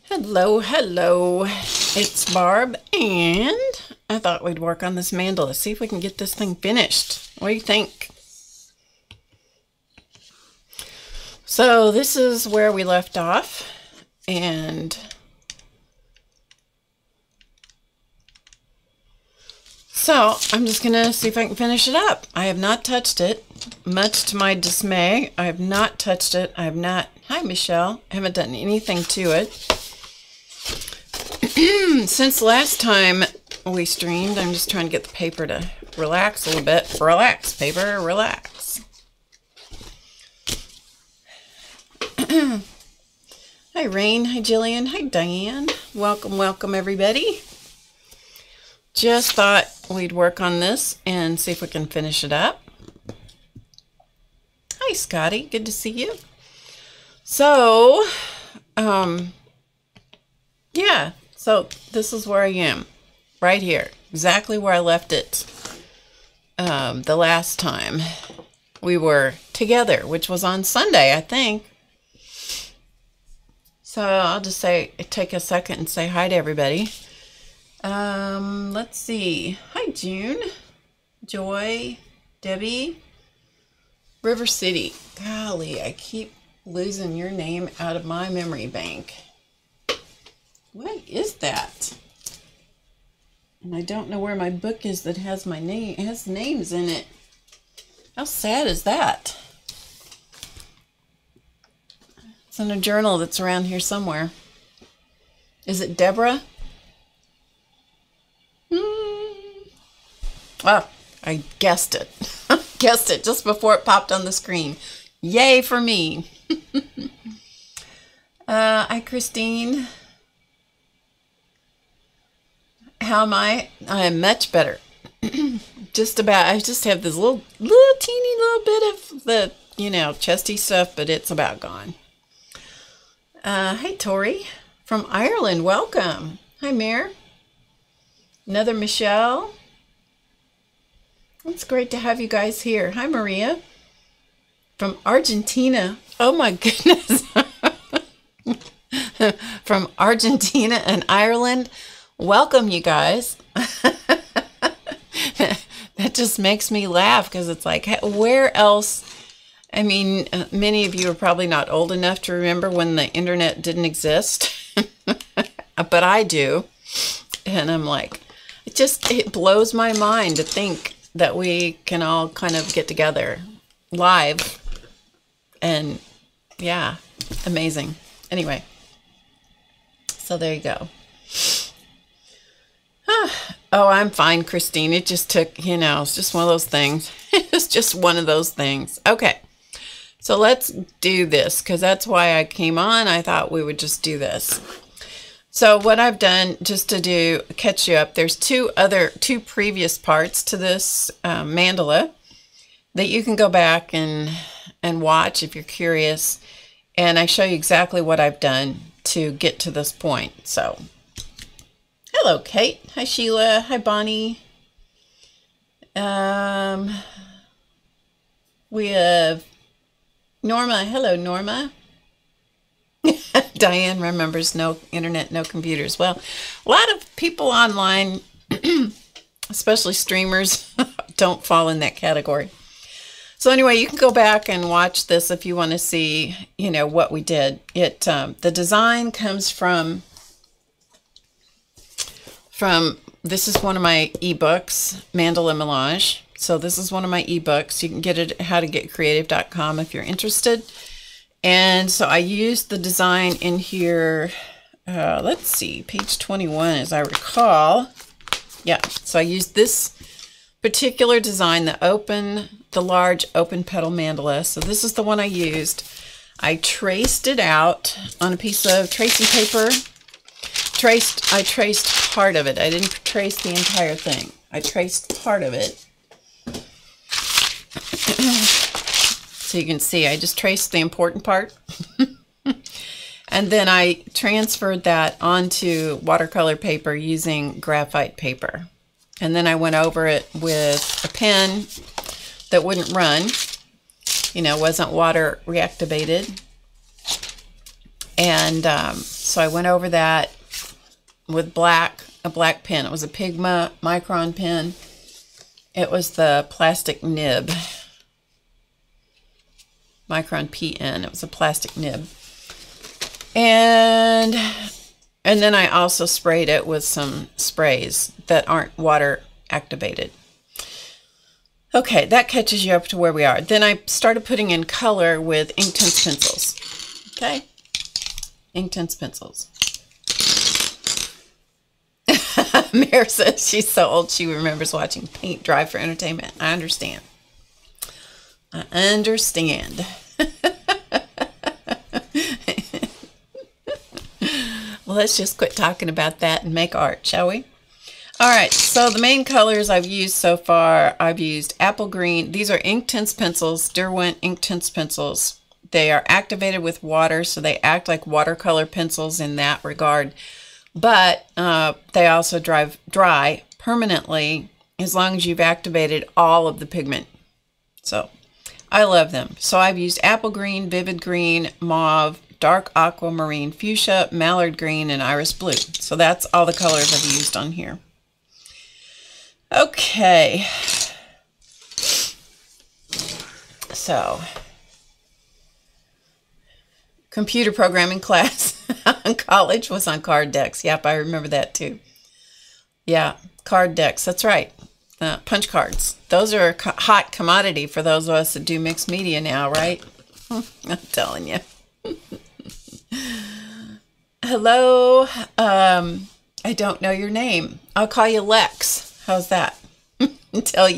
Hello, hello. It's Barb, and I thought we'd work on this mandala, see if we can get this thing finished. What do you think? So this is where we left off, and so I'm just gonna see if I can finish it up. I have not touched it, much to my dismay. I have not touched it. I have not, hi Michelle, I haven't done anything to it. Since last time we streamed, I'm just trying to get the paper to relax a little bit. Relax, paper, relax. Hi, Rain. Hi, Jillian. Hi, Diane. Welcome, welcome, everybody. Just thought we'd work on this and see if we can finish it up. Hi, Scotty. Good to see you. So, yeah. So this is where I am, right here, exactly where I left it the last time we were together, which was on Sunday, I think. So I'll just say, take a second and say hi to everybody. Let's see. Hi, June, Joy, Debbie, River City. Golly, I keep losing your name out of my memory bank. What is that? And I don't know where my book is that has my name, it has names in it. How sad is that? It's in a journal that's around here somewhere. Is it Deborah? Oh, I guessed it. Guessed it just before it popped on the screen. Yay for me. Hi, Christine. How am I? I am much better. Just about. I just have this little teeny little bit of the, you know, chesty stuff, but it's about gone. Hi, Tori from Ireland. Welcome. Hi, Mare. Another Michelle. It's great to have you guys here. Hi, Maria from Argentina. Oh my goodness. From Argentina and Ireland. Welcome, you guys. That just makes me laugh because it's like, where else? I mean, many of you are probably not old enough to remember when the internet didn't exist, but I do. And I'm like, it blows my mind to think that we can all kind of get together live. And yeah, amazing. Anyway, so there you go. Oh, I'm fine, Christine. It just took, you know, it's just one of those things. It's just one of those things. Okay, so let's do this because that's why I came on. I thought we would just do this. So what I've done, just to catch you up, there's two previous parts to this mandala that you can go back and watch if you're curious. And I show you exactly what I've done to get to this point. So hello, Kate. Hi, Sheila. Hi, Bonnie. We have Norma. Hello, Norma. Diane remembers no internet, no computers. Well, a lot of people online, especially streamers, don't fall in that category. So anyway, you can go back and watch this if you want to see, you know, what we did. The design comes from this is one of my ebooks, Mandala Melange. So this is one of my ebooks. You can get it at HowToGetCreative.com if you're interested. And so I used the design in here. Let's see, page 21, as I recall. Yeah, so I used this particular design, the large open petal mandala. So this is the one I used. I traced it out on a piece of tracing paper. I traced part of it. I didn't trace the entire thing. I traced part of it. So you can see, I just traced the important part. And then I transferred that onto watercolor paper using graphite paper. And then I went over it with a pen that wouldn't run, you know, wasn't water reactivated. And so I went over that with a black pen. It was a Pigma Micron pen. It was the plastic nib. Micron PN. It was a plastic nib. And then I also sprayed it with some sprays that aren't water activated. Okay, that catches you up to where we are. Then I started putting in color with Inktense pencils. Okay, Inktense pencils. Mare says she's so old she remembers watching paint dry for entertainment. I understand. I understand. Well, let's just quit talking about that and make art, shall we? All right, so the main colors I've used so far, I've used apple green. These are Inktense pencils, Derwent Inktense pencils. They are activated with water, so they act like watercolor pencils in that regard. But they also dry permanently as long as you've activated all of the pigment. So I love them. So I've used apple green, vivid green, mauve, dark aquamarine, fuchsia, mallard green, and iris blue. So that's all the colors I've used on here. Okay, so computer programming class in college was on card decks. Yep, I remember that too. Yeah, card decks, that's right. Punch cards. Those are a hot commodity for those of us that do mixed media now, right? I'm telling you. Hello, I don't know your name. I'll call you Lex. How's that? until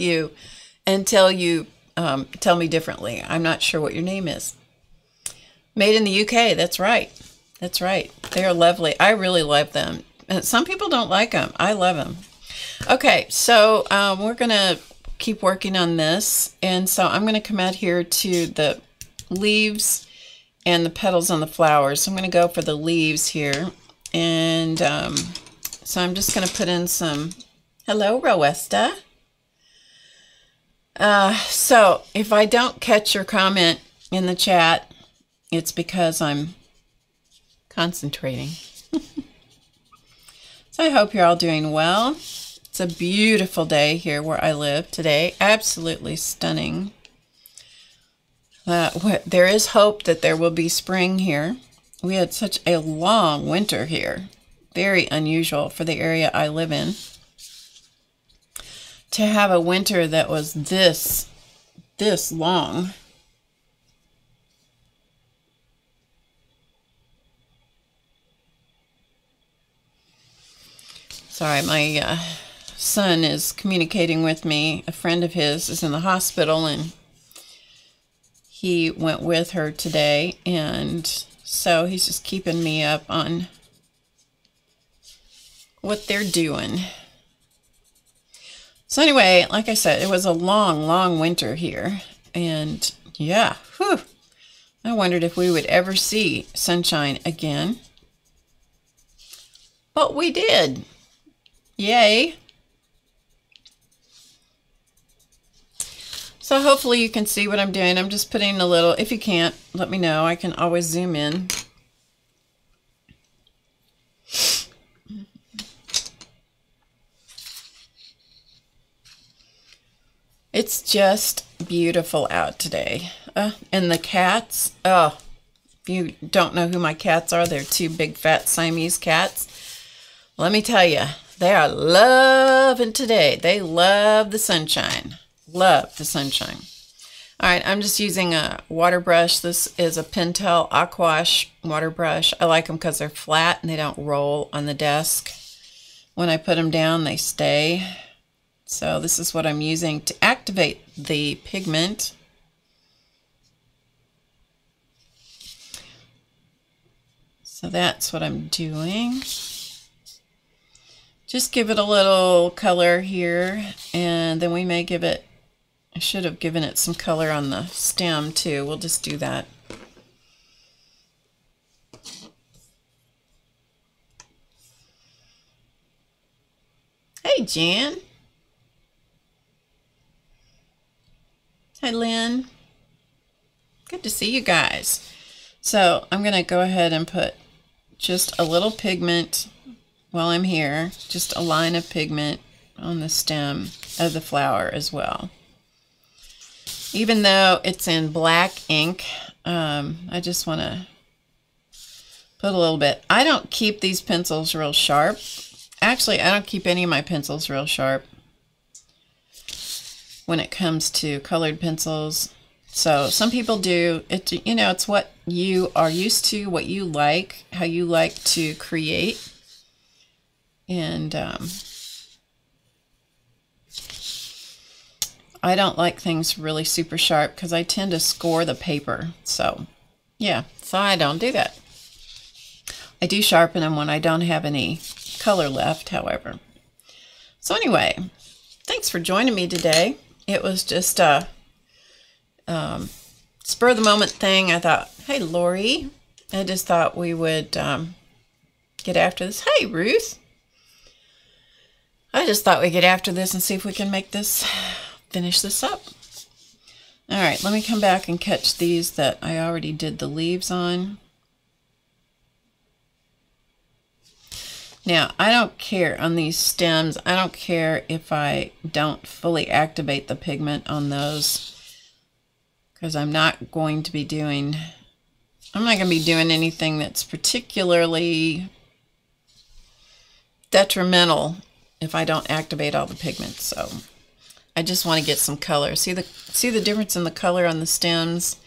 you tell me differently. I'm not sure what your name is. Made in the UK. That's right. That's right. They are lovely. I really love them. And some people don't like them. I love them. Okay, so we're going to keep working on this. And so I'm going to come out here to the leaves and the petals on the flowers. So I'm going to go for the leaves here. And so I'm just going to put in some... Hello, Roesta. So if I don't catch your comment in the chat, it's because I'm concentrating. So I hope you're all doing well. It's a beautiful day here where I live today. Absolutely stunning. There is hope that there will be spring here. We had such a long winter here. Very unusual for the area I live in. To have a winter that was this long. Sorry, my son is communicating with me. A friend of his is in the hospital and he went with her today, and so he's just keeping me up on what they're doing. So anyway, like I said, it was a long, long winter here. And yeah, whew, I wondered if we would ever see sunshine again. But we did. Yay. So hopefully you can see what I'm doing. I'm just putting a little, if you can't, let me know. I can always zoom in. It's just beautiful out today. And the cats, oh, if you don't know who my cats are, they're two big fat Siamese cats. Let me tell you, they are loving today. They love the sunshine. Love the sunshine. All right, I'm just using a water brush. This is a Pentel Aquash water brush. I like them because they're flat and they don't roll on the desk. When I put them down, they stay. So this is what I'm using to activate the pigment. So that's what I'm doing. Just give it a little color here, and then we may give it, I should have given it some color on the stem too. We'll just do that. Hey, Jan. Hi, Lynn. Good to see you guys. So I'm going to go ahead and put just a little pigment while I'm here, just a line of pigment on the stem of the flower as well. Even though it's in black ink, I just want to put a little bit. I don't keep these pencils real sharp. Actually, I don't keep any of my pencils real sharp when it comes to colored pencils. So some people do. It, you know, it's what you are used to, what you like, how you like to create. And I don't like things really super sharp because I tend to score the paper. So yeah, so I don't do that. I do sharpen them when I don't have any color left, however. So anyway, thanks for joining me today. It was just a spur of the moment thing. I thought, hey, Lori, I just thought we would get after this. Hey, Ruth. I just thought we'd get after this and see if we can make this, finish this up. All right, let me come back and catch these that I already did the leaves on. Now, I don't care on these stems. I don't care if I don't fully activate the pigment on those, because I'm not going to be doing anything that's particularly detrimental if I don't activate all the pigments. So I just want to get some color. See the difference in the color on the stems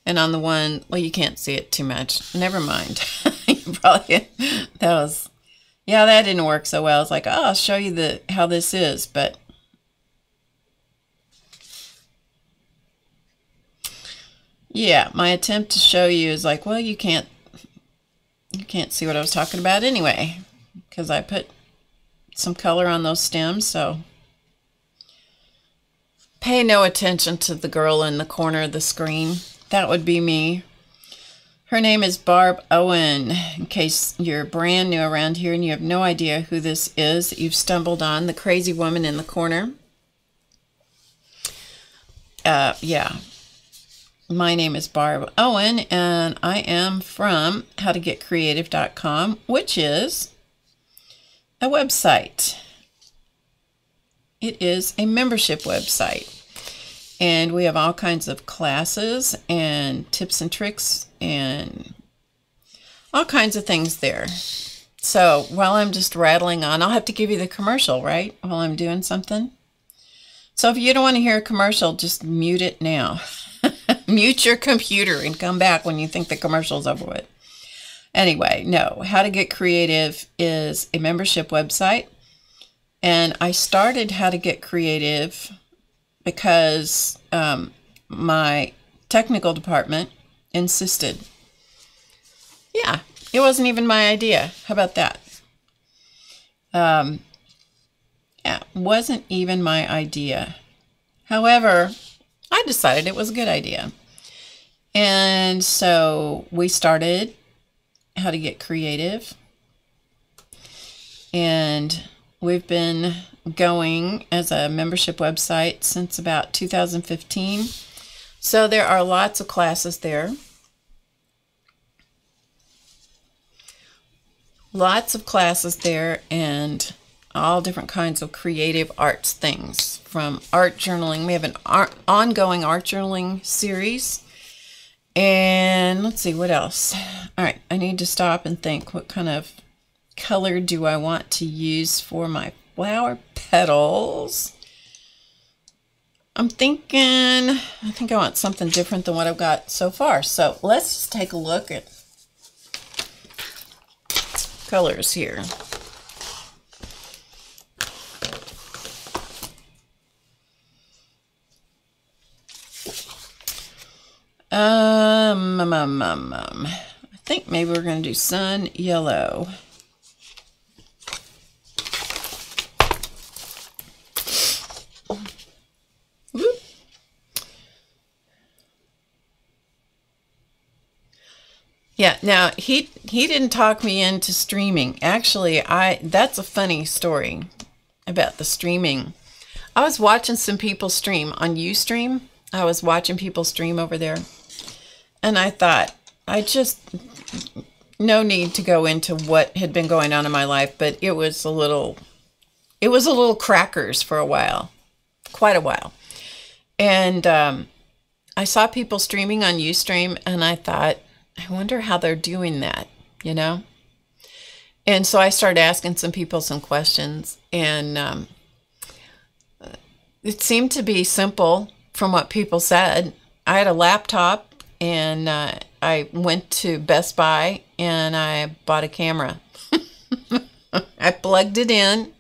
and on the one, well, you can't see it too much. Never mind. You probably, yeah, that didn't work so well. It's like, oh, I'll show you how this is, but yeah, my attempt to show you is like, well, you can't see what I was talking about anyway, because I put some color on those stems. So pay no attention to the girl in the corner of the screen. That would be me. Her name is Barb Owen, in case you're brand new around here and you have no idea who this is that you've stumbled on, the crazy woman in the corner. Yeah. My name is Barb Owen, and I am from HowToGetCreative.com, which is a website. It is a membership website. And we have all kinds of classes and tips and tricks and all kinds of things there. So while I'm just rattling on, I'll have to give you the commercial, right? While I'm doing something. So if you don't want to hear a commercial, just mute it now. Mute your computer and come back when you think the commercial's over with. Anyway, no, How to Get Creative is a membership website. And I started How to Get Creative because my technical department insisted. Yeah, it wasn't even my idea. How about that? Yeah, it wasn't even my idea. However, I decided it was a good idea. And so we started How to Get Creative. And we've been going as a membership website since about 2015. So there are lots of classes there. Lots of classes there, and all different kinds of creative arts things, from art journaling. We have an ongoing art journaling series. And let's see, what else? All right, I need to stop and think, what kind of color do I want to use for my flower petals? I think I want something different than what I've got so far. So let's just take a look at colors here. I think maybe we're going to do sun yellow. Whoop. Yeah, now he didn't talk me into streaming. Actually, that's a funny story about the streaming. I was watching some people stream on Ustream. I was watching people stream over there. And I thought, I just, no need to go into what had been going on in my life, but it was a little crackers for a while, quite a while. And I saw people streaming on Ustream, and I thought, I wonder how they're doing that, you know? And so I started asking some people some questions, and it seemed to be simple from what people said. I had a laptop, and I went to Best Buy, and I bought a camera. I plugged it in.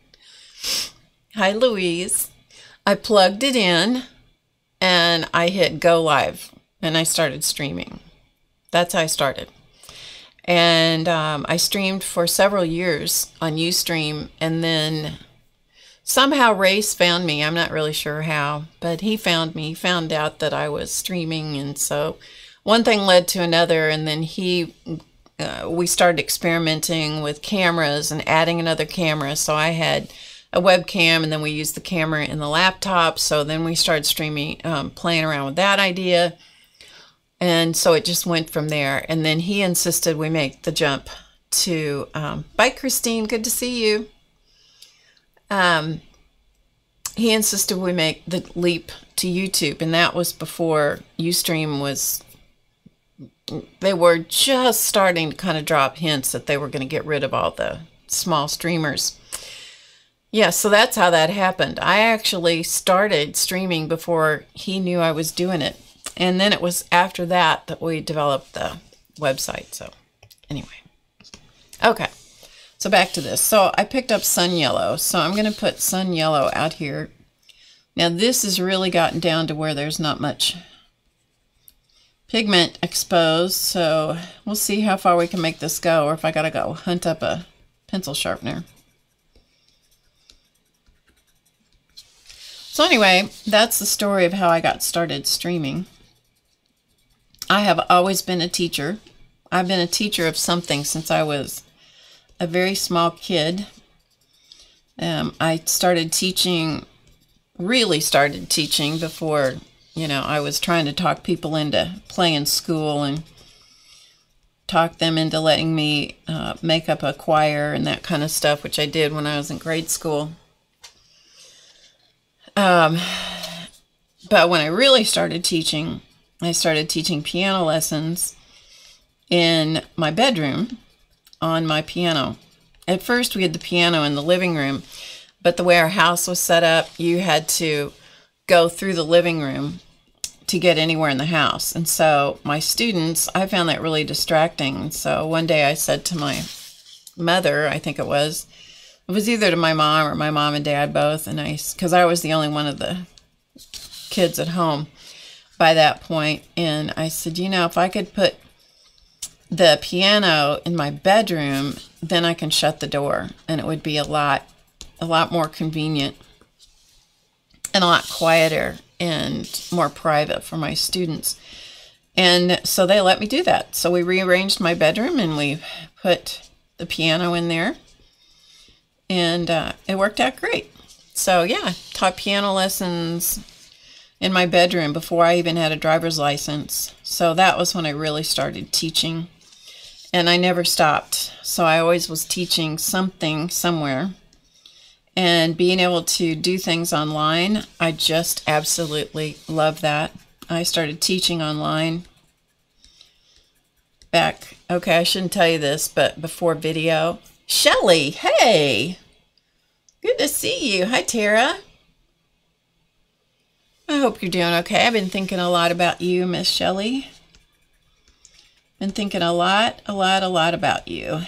Hi, Louise. I plugged it in, and I hit go live, and I started streaming. That's how I started. And I streamed for several years on Ustream, and then somehow Race found me. I'm not really sure how, but he found me. He found out that I was streaming, and so one thing led to another, and then we started experimenting with cameras and adding another camera. So I had a webcam, and then we used the camera in the laptop. So then we started streaming, playing around with that idea. And so it just went from there. And then he insisted we make the jump to, bye, Christine, good to see you. He insisted we make the leap to YouTube. And that was before Ustream was, they were just starting to kind of drop hints that they were going to get rid of all the small streamers. Yeah, so that's how that happened. I actually started streaming before he knew I was doing it. And then it was after that that we developed the website. So anyway, okay, so back to this. So I picked up Sun Yellow. So I'm going to put Sun Yellow out here. Now this has really gotten down to where there's not much pigment exposed. So we'll see how far we can make this go, or if I got to go hunt up a pencil sharpener. So anyway, that's the story of how I got started streaming. I have always been a teacher. I've been a teacher of something since I was a very small kid. I started teaching, really started teaching before, you know, I was trying to talk people into playing school and talk them into letting me make up a choir and that kind of stuff, which I did when I was in grade school. But when I really started teaching, I started teaching piano lessons in my bedroom on my piano. At first, we had the piano in the living room, but the way our house was set up, you had to go through the living room to get anywhere in the house. And so my students, I found that really distracting. So one day I said to my mother, I think it was either to my mom or my mom and dad both, and because I was the only one of the kids at home by that point, and I said, you know, if I could put the piano in my bedroom, then I can shut the door, and it would be a lot more convenient and a lot quieter and more private for my students. And so they let me do that. So we rearranged my bedroom, and we put the piano in there, and it worked out great. So yeah, I taught piano lessons in my bedroom before I even had a driver's license. So that was when I really started teaching, and I never stopped. So I always was teaching something somewhere, and being able to do things online, I just absolutely love that. I started teaching online back, okay, I shouldn't tell you this, but before video. Shelly, hey, good to see you. Hi, Tara. I hope you're doing okay. I've been thinking a lot about you, Miss Shelly. Been thinking a lot about you.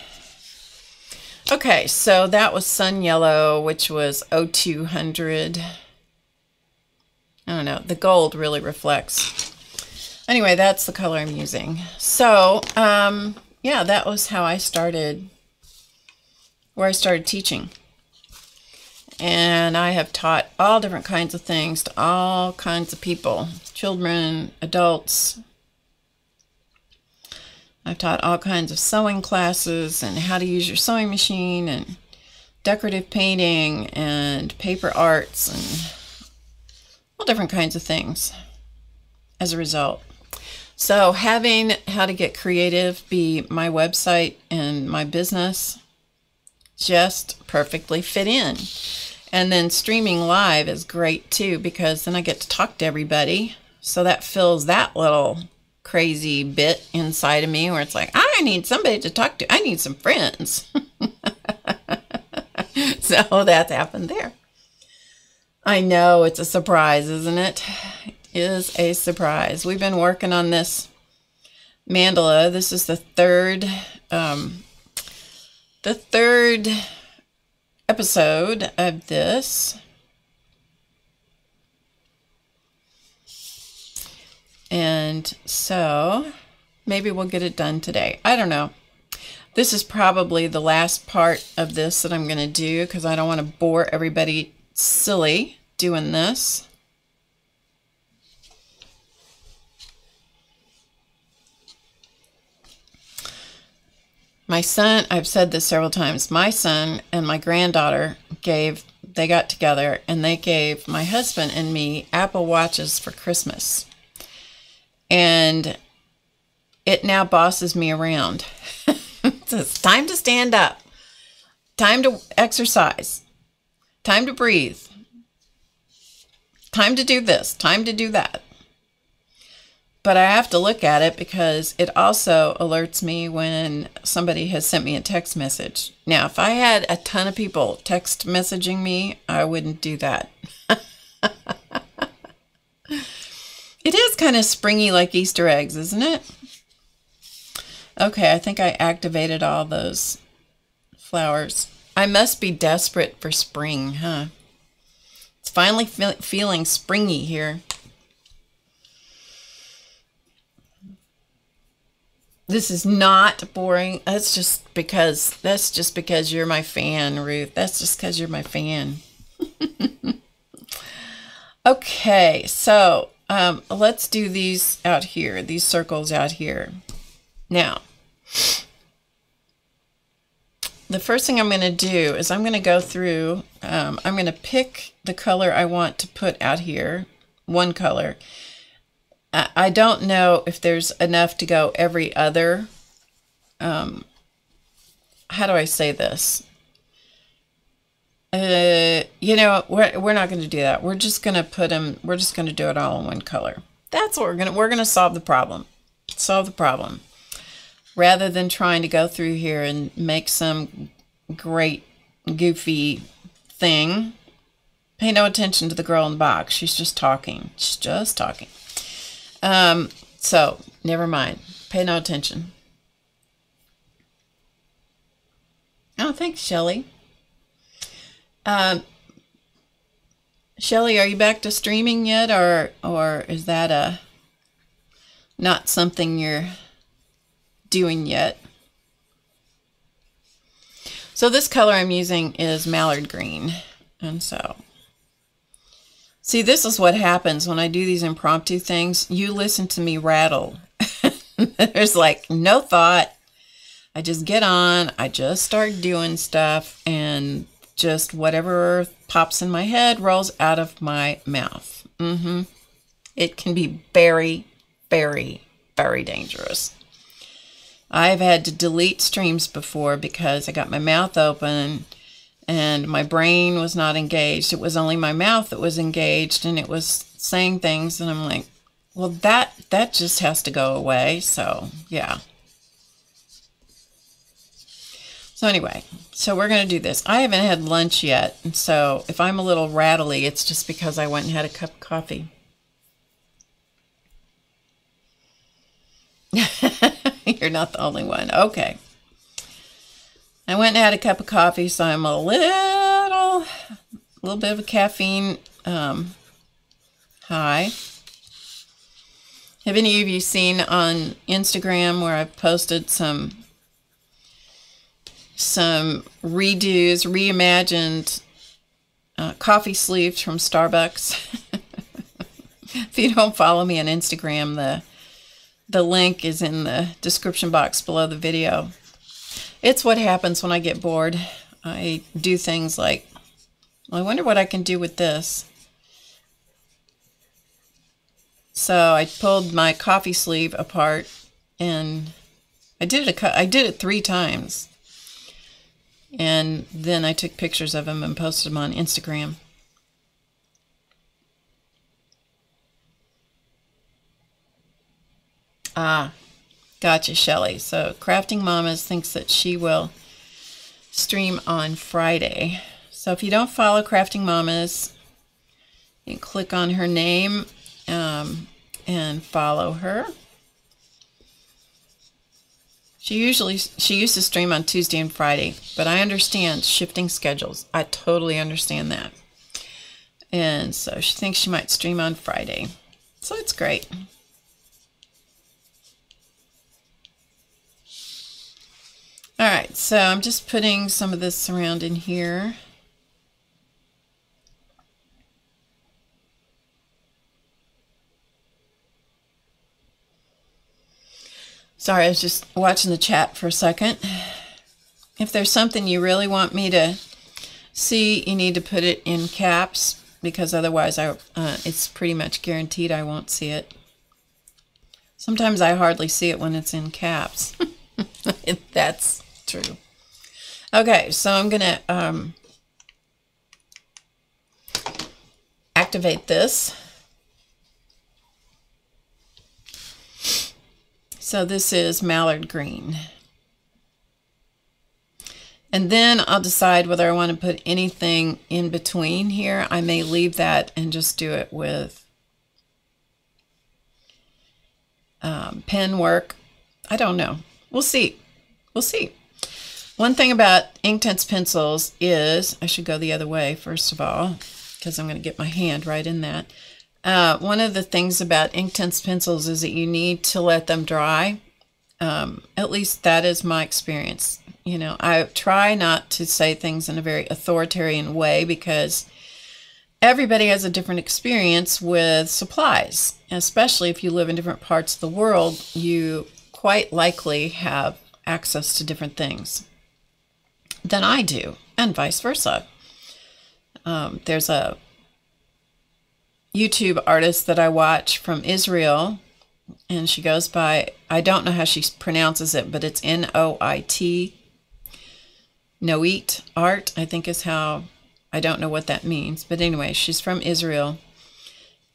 Okay, so that was Sun Yellow, which was 0200. I don't know. The gold really reflects. Anyway, that's the color I'm using. So, yeah, that was how I started, where I started teaching. And I have taught all different kinds of things to all kinds of people, children, adults. I've taught all kinds of sewing classes and how to use your sewing machine and decorative painting and paper arts and all different kinds of things as a result. So having How to Get Creative be my website and my business just perfectly fit in. And then streaming live is great too, because then I get to talk to everybody. So that fills that little crazy bit inside of me where it's like, I need somebody to talk to. I need some friends. So that happened there. I know it's a surprise, isn't it? It is a surprise. We've been working on this mandala. This is the third episode of this. And so maybe we'll get it done today. I don't know. This is probably the last part of this that I'm going to do because I don't want to bore everybody silly doing this. My son, I've said this several times, my son and my granddaughter they got together and they gave my husband and me Apple Watches for Christmas. And it now bosses me around. It's time to stand up, time to exercise, time to breathe, time to do this, time to do that. But I have to look at it because it also alerts me when somebody has sent me a text message. Now, if I had a ton of people text messaging me, I wouldn't do that. It is kind of springy like Easter eggs, isn't it? Okay, I think I activated all those flowers. I must be desperate for spring, huh? It's finally feeling springy here. This is not boring. That's just because you're my fan, Ruth. That's just because you're my fan. Okay, so let's do these out here, these circles out here. Now, the first thing I'm going to do is I'm going to go through, I'm going to pick the color I want to put out here, one color. I don't know if there's enough to go every other, how do I say this? You know, we're not going to do that. We're just going to put them, we're just going to do it all in one color. That's what we're going to solve the problem. Solve the problem. Rather than trying to go through here and make some great goofy thing. Pay no attention to the girl in the box. She's just talking. She's just talking. So never mind. Pay no attention. Oh, thanks, Shelly. Shelly, are you back to streaming yet, or is that not something you're doing yet? So this color I'm using is mallard green, and so see, this is what happens when I do these impromptu things. You listen to me rattle. There's like no thought. I just get on, I just start doing stuff, and just whatever pops in my head rolls out of my mouth. It can be very, very, very dangerous. I've had to delete streams before because I got my mouth open and my brain was not engaged. It was only my mouth that was engaged, and it was saying things, and I'm like, well, that just has to go away. So, yeah. So anyway, so we're going to do this. I haven't had lunch yet, and so if I'm a little rattly, it's just because I went and had a cup of coffee. You're not the only one. Okay. I went and had a cup of coffee, so I'm a little bit of a caffeine high. Have any of you seen on Instagram where I've posted some redos, reimagined coffee sleeves from Starbucks? If you don't follow me on Instagram, the link is in the description box below the video. It's what happens when I get bored. I do things like, well, I wonder what I can do with this. So I pulled my coffee sleeve apart, and I did it 3 times. And then I took pictures of them and posted them on Instagram. Ah, gotcha, Shelly. So Crafting Mamas thinks that she will stream on Friday. So if you don't follow Crafting Mamas, you can click on her name and follow her. She used to stream on Tuesday and Friday, but I understand shifting schedules. I totally understand that. And so she thinks she might stream on Friday. So it's great. All right, so I'm just putting some of this around in here. Sorry, I was just watching the chat for a second. If there's something you really want me to see, you need to put it in caps, because otherwise it's pretty much guaranteed I won't see it. Sometimes I hardly see it when it's in caps. That's true. Okay, so I'm going to activate this. So this is mallard green. And then I'll decide whether I want to put anything in between here. I may leave that and just do it with pen work. I don't know. We'll see. We'll see. One thing about Inktense pencils is, I should go the other way first of all, because I'm going to get my hand right in that. One of the things about Inktense pencils is that you need to let them dry. At least that is my experience. You know, I try not to say things in a very authoritarian way, because everybody has a different experience with supplies. Especially if you live in different parts of the world, you quite likely have access to different things than I do, and vice versa. There's a YouTube artist that I watch from Israel, and she goes by, I don't know how she pronounces it, but it's N-O-I-T, Noit Art, I think is how, I don't know what that means, but anyway, she's from Israel,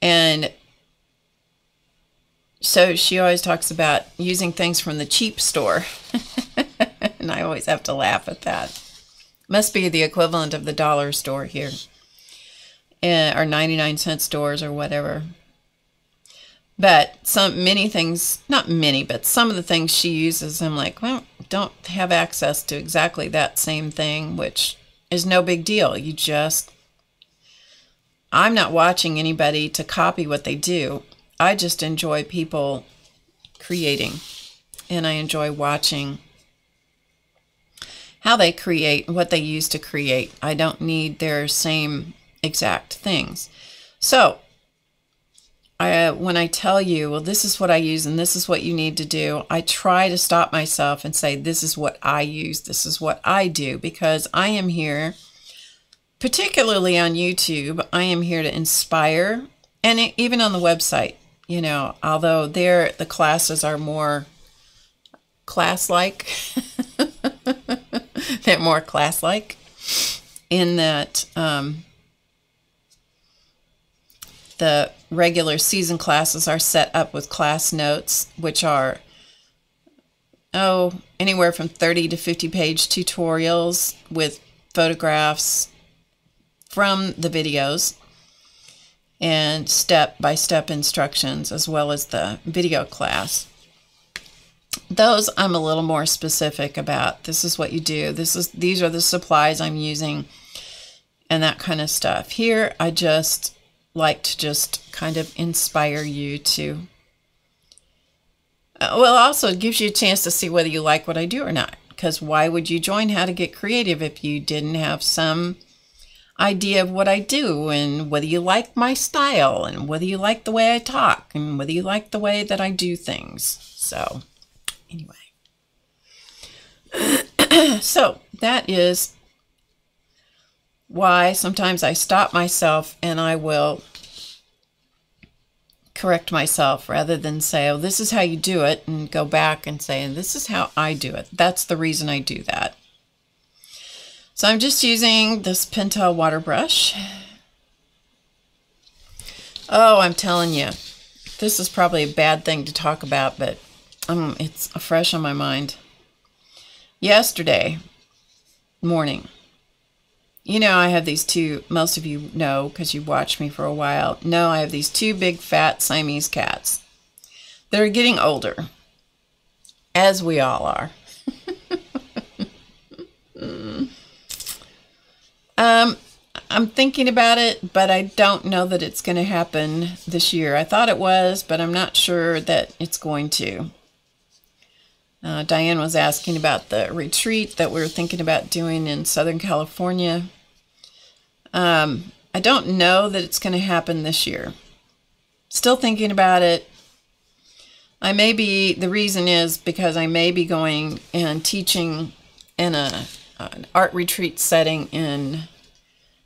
and so she always talks about using things from the cheap store, and I always have to laugh at that. Must be the equivalent of the dollar store here, or 99-cent stores or whatever. But many things, not many, but some of the things she uses, I'm like, well, don't have access to exactly that same thing, which is no big deal. You just, I'm not watching anybody to copy what they do. I just enjoy people creating, and I enjoy watching how they create, what they use to create. I don't need their same exact things. So when I tell you, well, this is what I use and this is what you need to do, I try to stop myself and say, this is what I use, this is what I do, because I am here, particularly on YouTube, I am here to inspire, and even on the website, you know, although there the classes are more class-like, they're more class-like in that the regular season classes are set up with class notes, which are, anywhere from 30 to 50 page tutorials with photographs from the videos and step-by-step instructions, as well as the video class. Those I'm a little more specific about. This is what you do. These are the supplies I'm using and that kind of stuff. Here, I just like to just kind of inspire you to, well, also it gives you a chance to see whether you like what I do or not, because why would you join How to Get Creative if you didn't have some idea of what I do, and whether you like my style, and whether you like the way I talk, and whether you like the way that I do things. So anyway, so that is why sometimes I stop myself and I will correct myself rather than say, oh, this is how you do it, and go back and say, and this is how I do it. That's the reason I do that. So I'm just using this Pentel water brush. Oh, I'm telling you, this is probably a bad thing to talk about, but it's fresh on my mind. Yesterday morning, you know, I have these two, most of you know because you watched me for a while, know I have these two big fat Siamese cats that are getting older, as we all are. I'm thinking about it, but I don't know that it's going to happen this year. I thought it was, but I'm not sure that it's going to. Diane was asking about the retreat that we were thinking about doing in Southern California. I don't know that it's going to happen this year. Still thinking about it. I may be, the reason is because I may be going and teaching in an art retreat setting in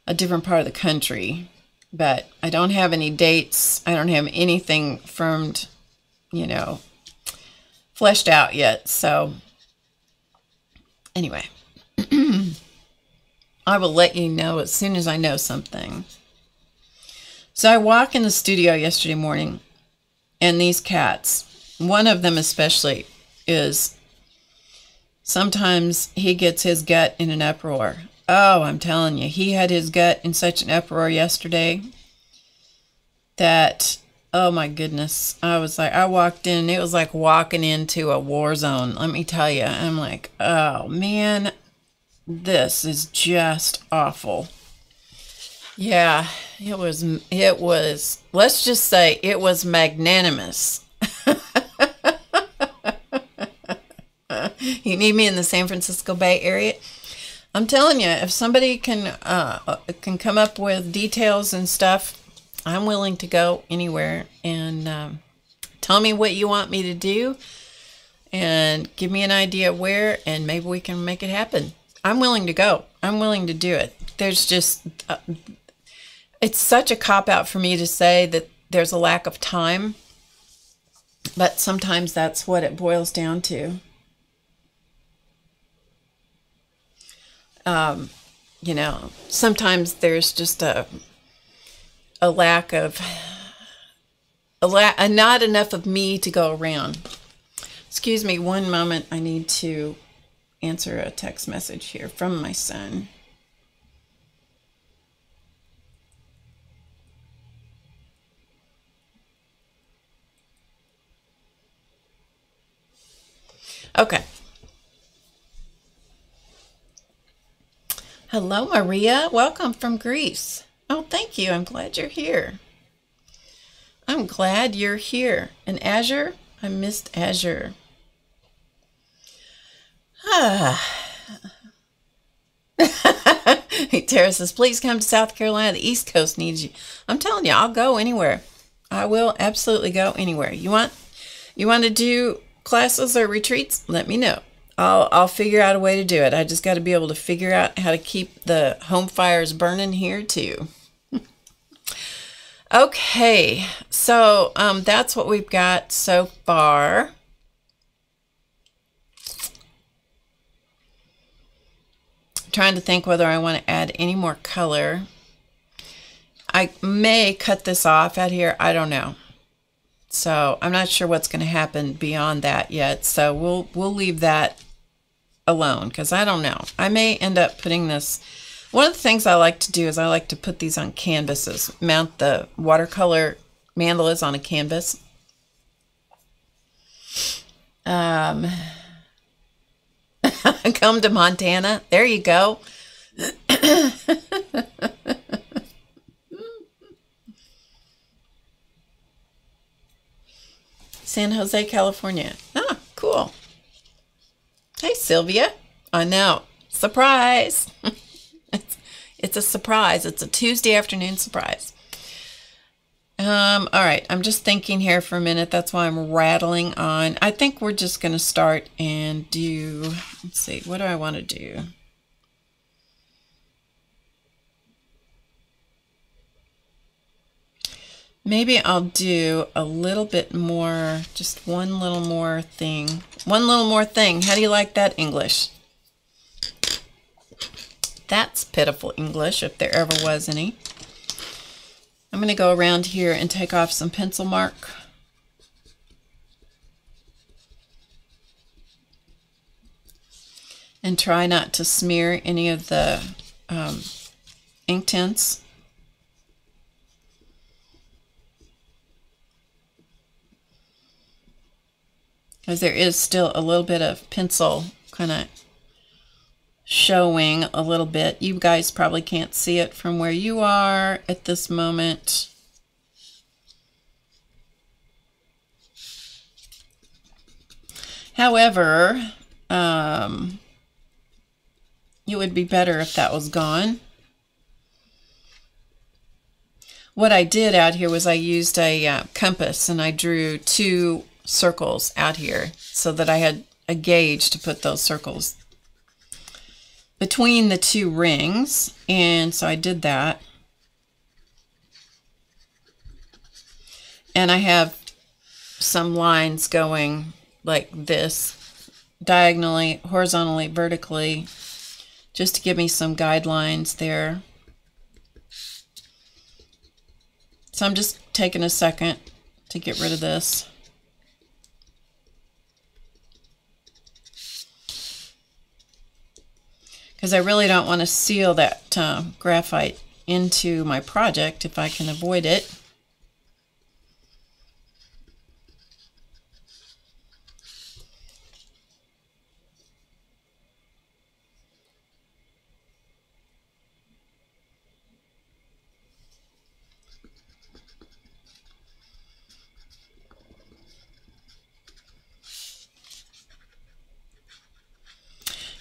a different part of the country, but I don't have any dates. I don't have anything firmed, you know, fleshed out yet. So anyway, I will let you know as soon as I know something. So I walk in the studio yesterday morning, and these cats, one of them especially, is sometimes he gets his gut in an uproar. Oh, I'm telling you, he had his gut in such an uproar yesterday that, oh my goodness, I was like, I walked in, and it was like walking into a war zone. Let me tell you, I'm like, oh man, this is just awful. Yeah, it was, let's just say it was magnanimous. You need me in the San Francisco Bay Area? I'm telling you, if somebody can come up with details and stuff, I'm willing to go anywhere, and tell me what you want me to do and give me an idea where, and maybe we can make it happen. I'm willing to go. I'm willing to do it. There's just, it's such a cop-out for me to say that there's a lack of time, but sometimes that's what it boils down to. You know, sometimes there's just a lack of, not enough of me to go around. Excuse me one moment. I need to answer a text message here from my son. Okay. Hello, Maria. Welcome from Greece. Oh, thank you. I'm glad you're here. I'm glad you're here. And Azure? I missed Azure. Tara says, please come to South Carolina. The East Coast needs you. I'm telling you, I'll go anywhere. I will absolutely go anywhere. You want to do classes or retreats? Let me know. I'll figure out a way to do it. I just got to be able to figure out how to keep the home fires burning here too. Okay, so that's what we've got so far. I'm trying to think whether I want to add any more color. I may cut this off out here. I don't know. So I'm not sure what's going to happen beyond that yet. So we'll leave that alone because I don't know. I may end up putting this. One of the things I like to do is I like to put these on canvases, mount the watercolor mandalas on a canvas. Come to Montana. There you go. San Jose, California. Ah, cool. Hey, Sylvia. I know. Surprise. It's a surprise. It's a Tuesday afternoon surprise. All right. I'm just thinking here for a minute. That's why I'm rattling on. I think we're just going to start and do, let's see, what do I want to do? Maybe I'll do a little bit more, just one little more thing. One little more thing. How do you like that English? That's pitiful English, if there ever was any. I'm going to go around here and take off some pencil mark. And try not to smear any of the ink tints. Because there is still a little bit of pencil kind of showing a little bit. You guys probably can't see it from where you are at this moment. However, it would be better if that was gone. What I did out here was I used a compass and I drew 2 circles out here so that I had a gauge to put those circles between the 2 rings, and so I did that. And I have some lines going like this, diagonally, horizontally, vertically, just to give me some guidelines there. So I'm just taking a second to get rid of this. Because I really don't want to seal that graphite into my project if I can avoid it.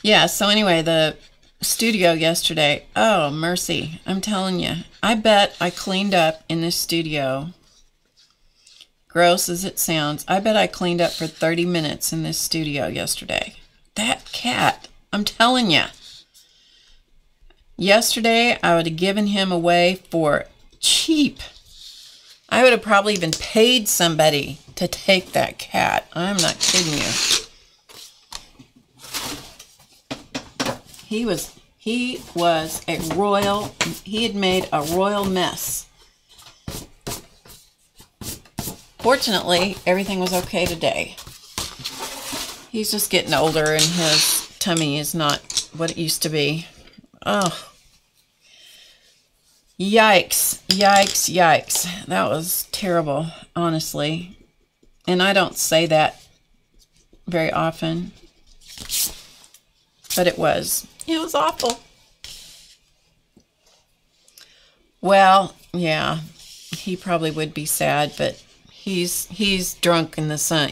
Yeah, so anyway, the studio yesterday, oh mercy, I'm telling you, I bet I cleaned up in this studio, gross as it sounds, I bet I cleaned up for 30 minutes in this studio yesterday. That cat, I'm telling you, yesterday I would have given him away for cheap. I would have probably even paid somebody to take that cat. I'm not kidding you. He was a royal, he had made a royal mess. Fortunately, everything was okay today. He's just getting older and his tummy is not what it used to be. Oh, yikes, yikes, yikes. That was terrible, honestly. And I don't say that very often, but it was. It was awful. Well, yeah, he probably would be sad, but he's drunk in the sun.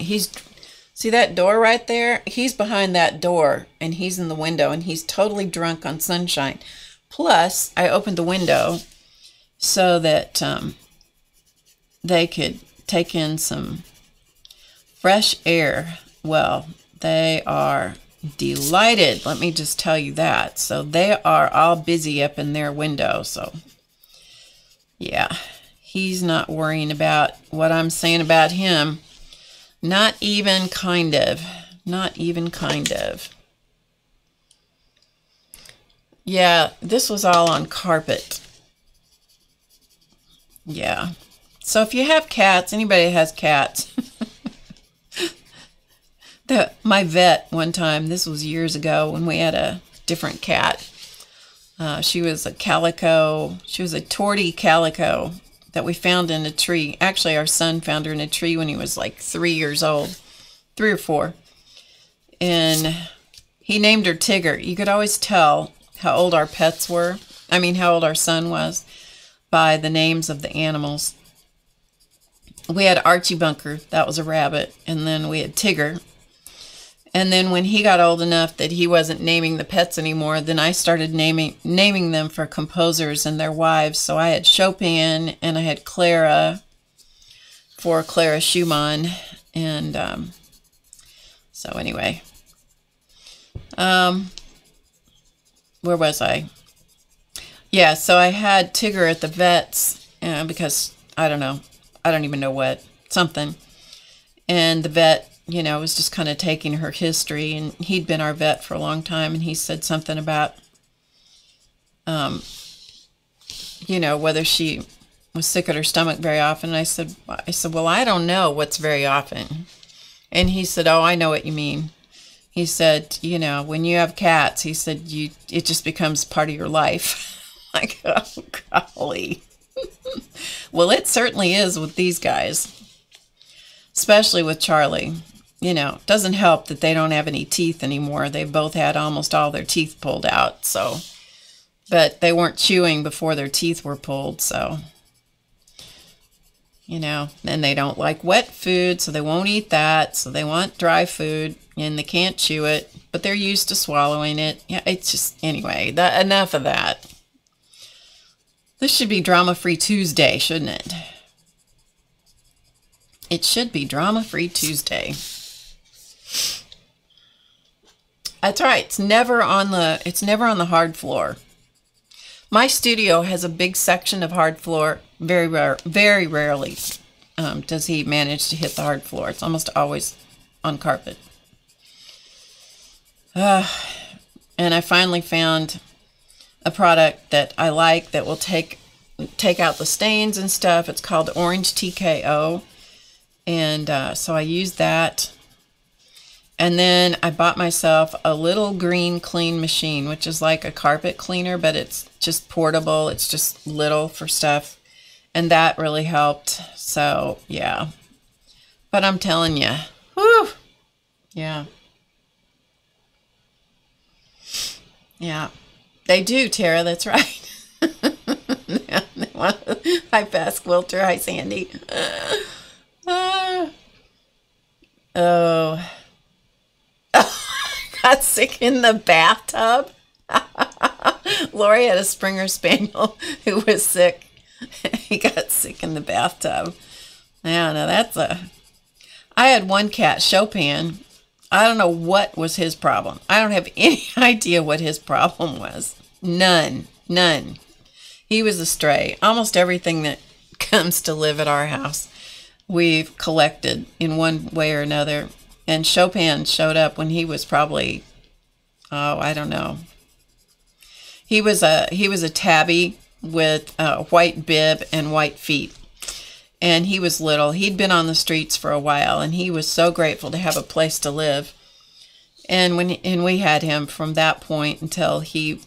See that door right there? He's behind that door, and he's in the window, and he's totally drunk on sunshine. Plus, I opened the window so that they could take in some fresh air. Well, they are delighted, let me just tell you that. So they are all busy up in their window. So yeah, he's not worrying about what I'm saying about him. Not even kind of. Not even kind of. Yeah, this was all on carpet. Yeah. So if you have cats, anybody that has cats, my vet one time, this was years ago when we had a different cat. She was a calico. She was a tortie calico that we found in a tree. Actually, our son found her in a tree when he was like 3 years old, 3 or 4. And he named her Tigger. You could always tell how old our pets were. I mean, how old our son was by the names of the animals. We had Archie Bunker. That was a rabbit. And then we had Tigger. And then when he got old enough that he wasn't naming the pets anymore, then I started naming them for composers and their wives. So I had Chopin and I had Clara for Clara Schumann. And so anyway, where was I? Yeah, so I had Tigger at the vet's because, I don't know, I don't even know what, something. And the vet, you know, was just kind of taking her history, and he'd been our vet for a long time, and he said something about, you know, whether she was sick at her stomach very often. And I said, well, I don't know what's very often. And he said, oh, I know what you mean. He said, you know, when you have cats, he said, it just becomes part of your life. Like, oh, golly. Well, it certainly is with these guys, especially with Charlie. You know, it doesn't help that they don't have any teeth anymore. They've both had almost all their teeth pulled out, so. But they weren't chewing before their teeth were pulled, so. You know, and they don't like wet food, so they won't eat that. So they want dry food, and they can't chew it, but they're used to swallowing it. Yeah, it's just, anyway, enough of that. This should be Drama-Free Tuesday, shouldn't it? It should be Drama-Free Tuesday. That's right. It's never on the hard floor. My studio has a big section of hard floor. Very rarely does he manage to hit the hard floor. It's almost always on carpet. And I finally found a product that I like that will take out the stains and stuff. It's called Orange TKO. And so I used that. And then I bought myself a little green clean machine, which is like a carpet cleaner, but it's just portable. It's just little for stuff. And that really helped. So, yeah. But I'm telling you, whew, yeah. Yeah. They do, Tara, that's right. Hi, Fast Quilter. Hi, Sandy. Oh. Got sick in the bathtub. Lori had a Springer Spaniel who was sick. He got sick in the bathtub. I don't know. I had one cat, Chopin. I don't know what was his problem. I don't have any idea what his problem was. None. He was a stray. Almost everything that comes to live at our house, we've collected in one way or another. And Chopin showed up when he was probably, oh, I don't know. He was a tabby with a white bib and white feet. And he was little. He'd been on the streets for a while, and he was so grateful to have a place to live. And we had him from that point until he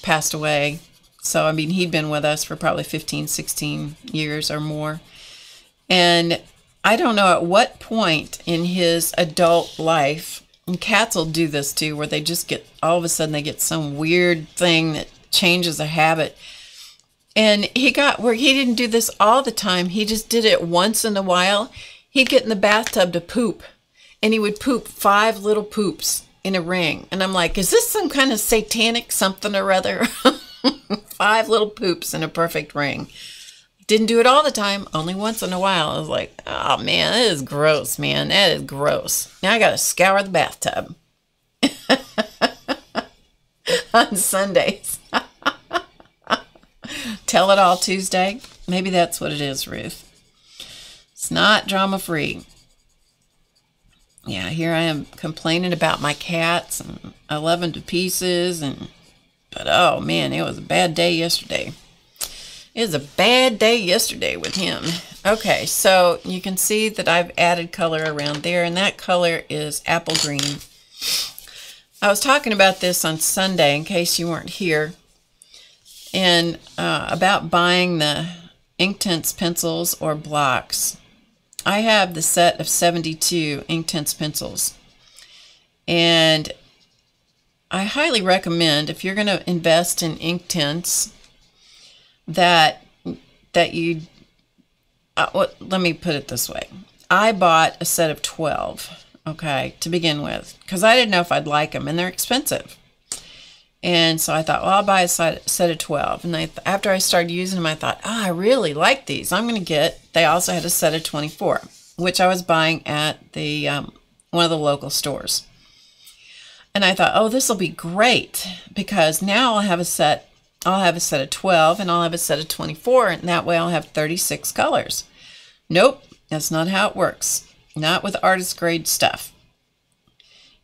passed away. So, I mean, he'd been with us for probably 15, 16 years or more. And I don't know at what point in his adult life, and cats will do this too, where they just get, all of a sudden they get some weird thing that changes a habit. And he got where he didn't do this all the time. He just did it once in a while. He'd get in the bathtub to poop, and he would poop 5 little poops in a ring. And I'm like, is this some kind of satanic something or other? 5 little poops in a perfect ring. Didn't do it all the time, only once in a while. I was like, oh man, that is gross, man. That is gross. Now I got to scour the bathtub on Sundays. Tell it all Tuesday. Maybe that's what it is, Ruth. It's not drama-free. Yeah, here I am complaining about my cats, and I love them to pieces, but oh man, it was a bad day yesterday. It was a bad day yesterday with him. Okay, so you can see that I've added color around there, and that color is apple green. I was talking about this on Sunday in case you weren't here, and about buying the Inktense pencils or blocks. I have the set of 72 Inktense pencils, and I highly recommend, if you're going to invest in Inktense, that you, let me put it this way. I bought a set of 12, okay, to begin with, because I didn't know if I'd like them, and they're expensive. And so I thought, well, I'll buy a set of 12. And after I started using them, I thought, oh, I really like these. I'm going to get, they also had a set of 24, which I was buying at the one of the local stores. And I thought, oh, this will be great, because now I'll have a set I'll have a set of 12 and I'll have a set of 24, and that way I'll have 36 colors. Nope, that's not how it works. Not with artist grade stuff.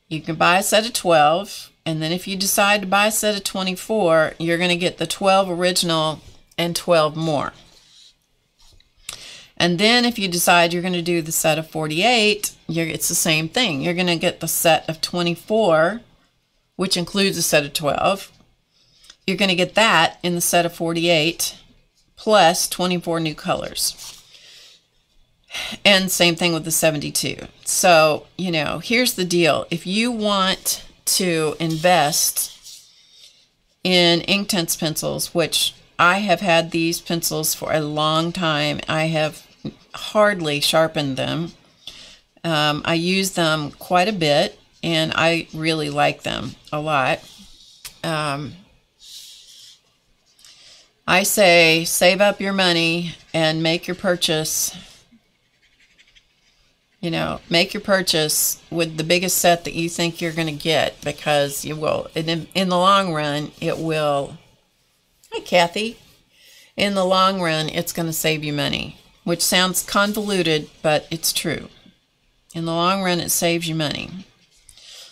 You can buy a set of 12, and then if you decide to buy a set of 24, you're going to get the 12 original and 12 more. And then if you decide you're going to do the set of 48, it's the same thing. You're going to get the set of 24, which includes a set of 12. You're going to get that in the set of 48, plus 24 new colors. And same thing with the 72. So, you know, here's the deal. If you want to invest in Inktense pencils, which I have had these pencils for a long time, I have hardly sharpened them. I use them quite a bit, and I really like them a lot. I say save up your money and make your purchase. You know, make your purchase with the biggest set that you think you're going to get, because you will, in the long run, it will. Hi, Kathy. In the long run, it's going to save you money, which sounds convoluted, but it's true. In the long run, it saves you money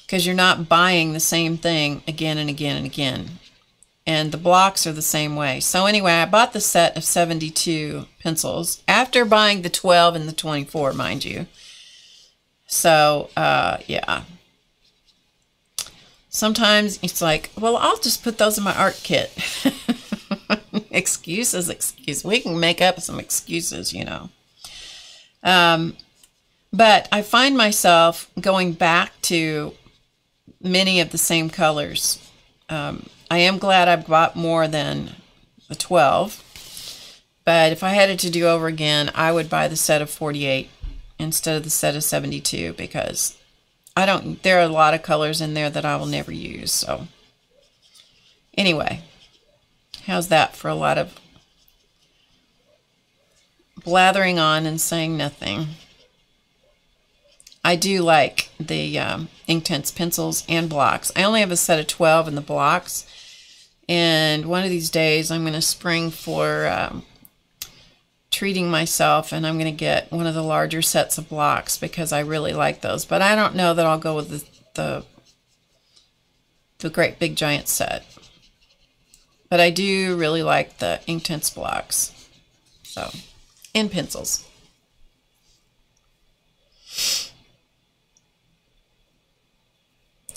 because you're not buying the same thing again and again and again. And the blocks are the same way. So anyway, I bought the set of 72 pencils after buying the 12 and the 24, mind you. So, yeah. Sometimes it's like, well, I'll just put those in my art kit. Excuses. We can make up some excuses, you know. But I find myself going back to many of the same colors. I am glad I've bought more than the 12. But if I had it to do over again, I would buy the set of 48 instead of the set of 72, because there are a lot of colors in there that I will never use. So anyway, how's that for a lot of blathering on and saying nothing? I do like the Inktense pencils and blocks. I only have a set of 12 in the blocks, and one of these days I'm going to spring for treating myself, and I'm going to get one of the larger sets of blocks because I really like those. But I don't know that I'll go with the great big giant set. But I do really like the Inktense blocks. So, and pencils.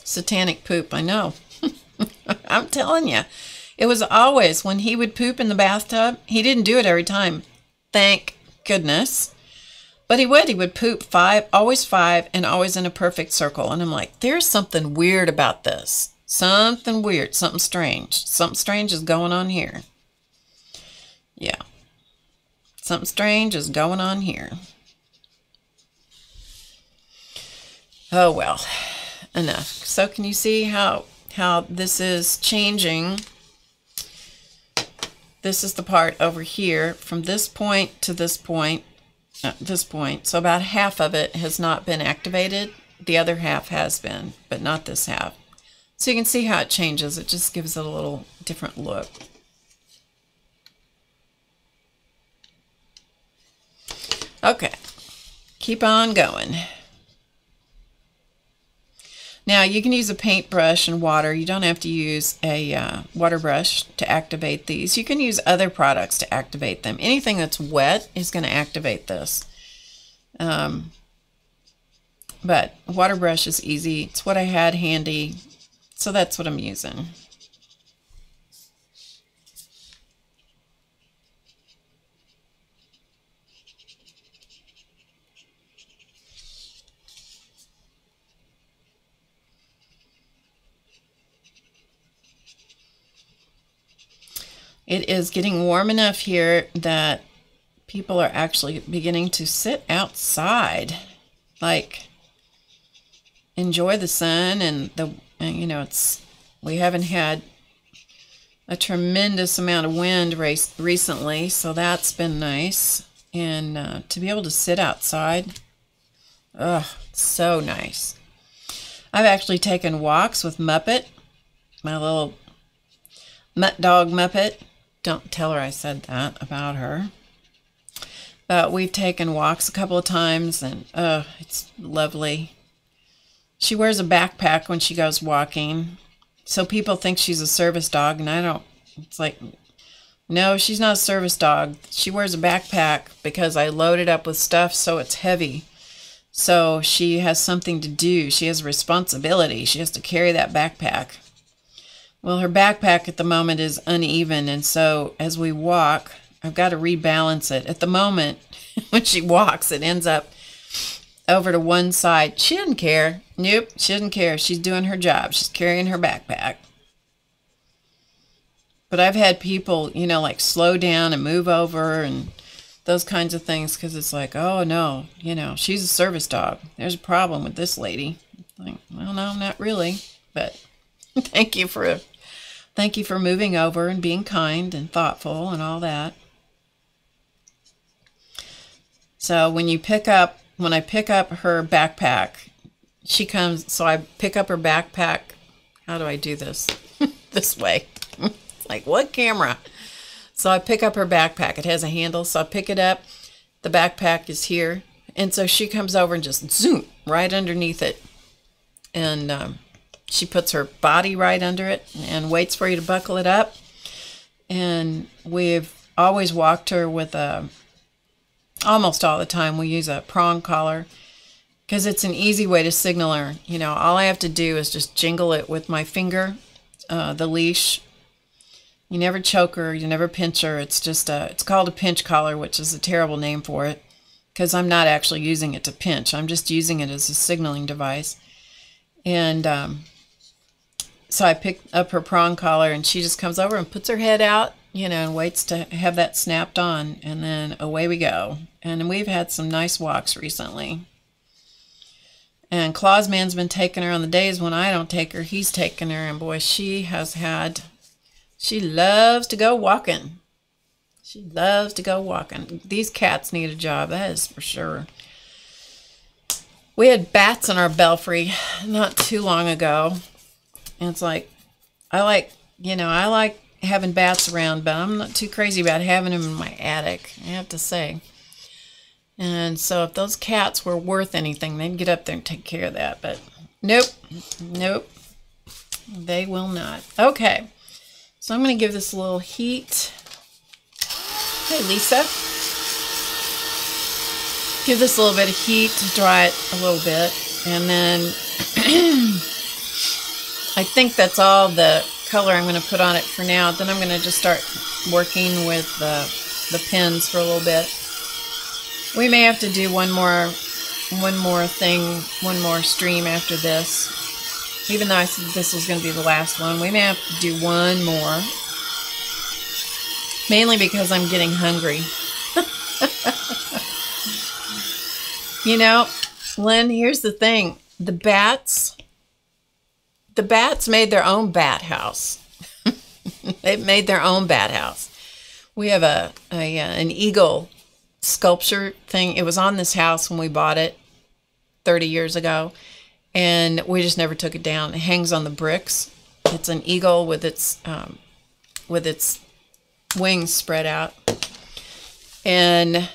Satanic poop, I know. I'm telling you. It was always, when he would poop in the bathtub, he didn't do it every time. Thank goodness. But he would poop always five, and always in a perfect circle. And I'm like, there's something weird about this. Something weird, something strange. Something strange is going on here. Yeah. Something strange is going on here. Oh, well, enough. So can you see how this is changing? This is the part over here from this point to this point, So about half of it has not been activated. The other half has been, but not this half. So you can see how it changes. It just gives it a little different look. Okay, keep on going. Now you can use a paintbrush and water. You don't have to use a water brush to activate these. You can use other products to activate them. Anything that's wet is going to activate this. But water brush is easy. It's what I had handy. So that's what I'm using. It is getting warm enough here that people are actually beginning to sit outside, like enjoy the sun, and you know, we haven't had a tremendous amount of wind recently, so that's been nice. And to be able to sit outside, so nice. I've actually taken walks with Muppet, my little Mutt Dog Muppet. Don't tell her I said that about her. But we've taken walks a couple of times, and it's lovely. She wears a backpack when she goes walking, so people think she's a service dog, and I don't. It's like, no, she's not a service dog. She wears a backpack because I load it up with stuff so it's heavy. So she has something to do. She has a responsibility. She has to carry that backpack. Well, her backpack at the moment is uneven, and so as we walk, I've got to rebalance it. At the moment, when she walks, it ends up over to one side. She doesn't care. Nope, she doesn't care. She's doing her job. She's carrying her backpack. But I've had people, you know, like slow down and move over and those kinds of things, because it's like, oh no, you know, she's a service dog. There's a problem with this lady. Like, well, no, not really. But thank you for moving over and being kind and thoughtful and all that. So when I pick up her backpack, she comes, so I pick up her backpack. How do I do this? This way. It's like, what camera? So I pick up her backpack. It has a handle, so I pick it up. The backpack is here. And so she comes over and just zoom right underneath it. And she puts her body right under it and waits for you to buckle it up. And we've always walked her with almost all the time, we use a prong collar, because it's an easy way to signal her. You know, all I have to do is just jingle it with my finger, the leash. You never choke her, you never pinch her. It's just it's called a pinch collar, which is a terrible name for it, because I'm not actually using it to pinch. I'm just using it as a signaling device. And so I pick up her prong collar, and she just comes over and puts her head out, you know, and waits to have that snapped on, and then away we go. And we've had some nice walks recently. And Claus Man's been taking her on the days when I don't take her. He's taking her, and boy, she loves to go walking. She loves to go walking. These cats need a job, that is for sure. We had bats in our belfry not too long ago. And it's like, I like having bats around, but I'm not too crazy about having them in my attic, I have to say. And so if those cats were worth anything, they'd get up there and take care of that. But nope, they will not. Okay, so I'm going to give this a little heat. Hey, Lisa. Give this a little bit of heat to dry it a little bit. And then I think that's all the color I'm going to put on it for now. Then I'm going to just start working with the pens for a little bit. We may have to do one more stream after this. Even though I said this was going to be the last one, we may have to do one more. Mainly because I'm getting hungry. You know, Lynn, here's the thing. The bats made their own bat house. They've made their own bat house. We have an eagle sculpture thing. It was on this house when we bought it 30 years ago, and we just never took it down. It hangs on the bricks. It's an eagle with its wings spread out, and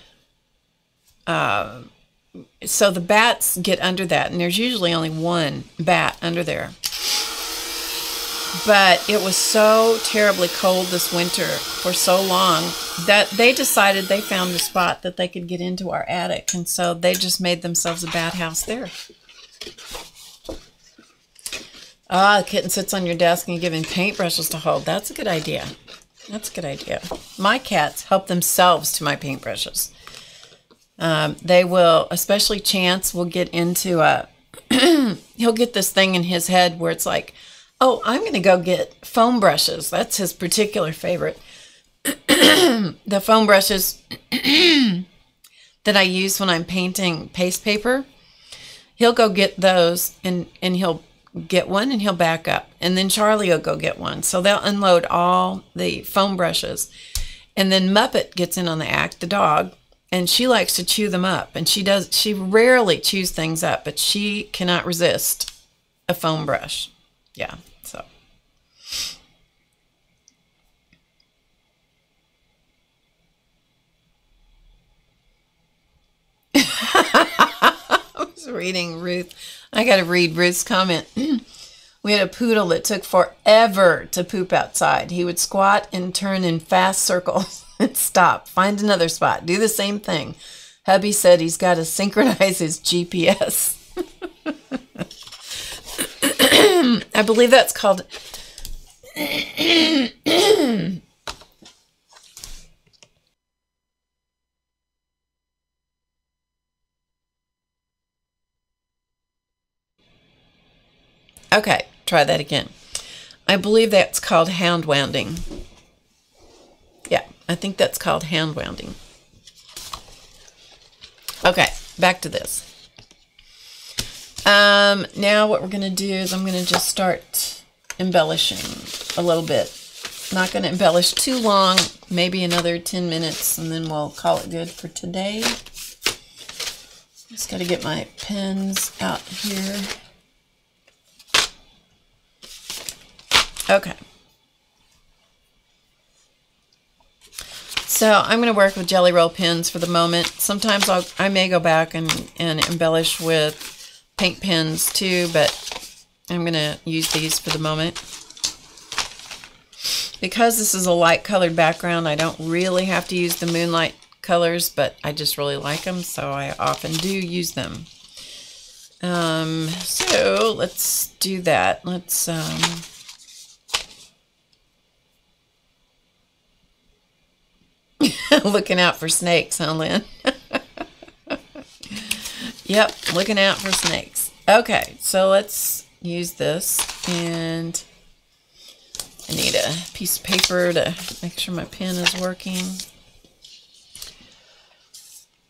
so the bats get under that, and there's usually only one bat under there. But it was so terribly cold this winter for so long that they decided they found a spot that they could get into our attic. And so they just made themselves a bat house there. Ah, the kitten sits on your desk and you give him paintbrushes to hold. That's a good idea. That's a good idea. My cats help themselves to my paintbrushes. They will, especially Chance, will get into he'll get this thing in his head where it's like, oh, I'm going to go get foam brushes. That's his particular favorite. The foam brushes that I use when I'm painting paste paper. He'll go get those, and he'll get one, and he'll back up. And then Charlie will go get one. So they'll unload all the foam brushes. And then Muppet gets in on the act, the dog, and she likes to chew them up. And she rarely chews things up, but she cannot resist a foam brush. Yeah, so. was reading Ruth. I got to read Ruth's comment. We had a poodle that took forever to poop outside. He would squat and turn in fast circles and stop. Find another spot. Do the same thing. Hubby said he's got to synchronize his GPS. I believe that's called... Okay, try that again. I believe that's called hand wounding. Yeah, I think that's called hand wounding. Okay, back to this. Now what we're going to do is I'm going to just start embellishing a little bit. Not going to embellish too long, maybe another 10 minutes, and then we'll call it good for today. Just got to get my pens out here. Okay. So I'm going to work with Jelly Roll pens for the moment. Sometimes I may go back and embellish with paint pens too, but I'm going to use these for the moment. Because this is a light colored background, I don't really have to use the moonlight colors, but I just really like them, so I often do use them. So let's do that. Let's looking out for snakes, huh, Lynn? Yep, looking out for snakes. Okay, so let's use this, and I need a piece of paper to make sure my pen is working.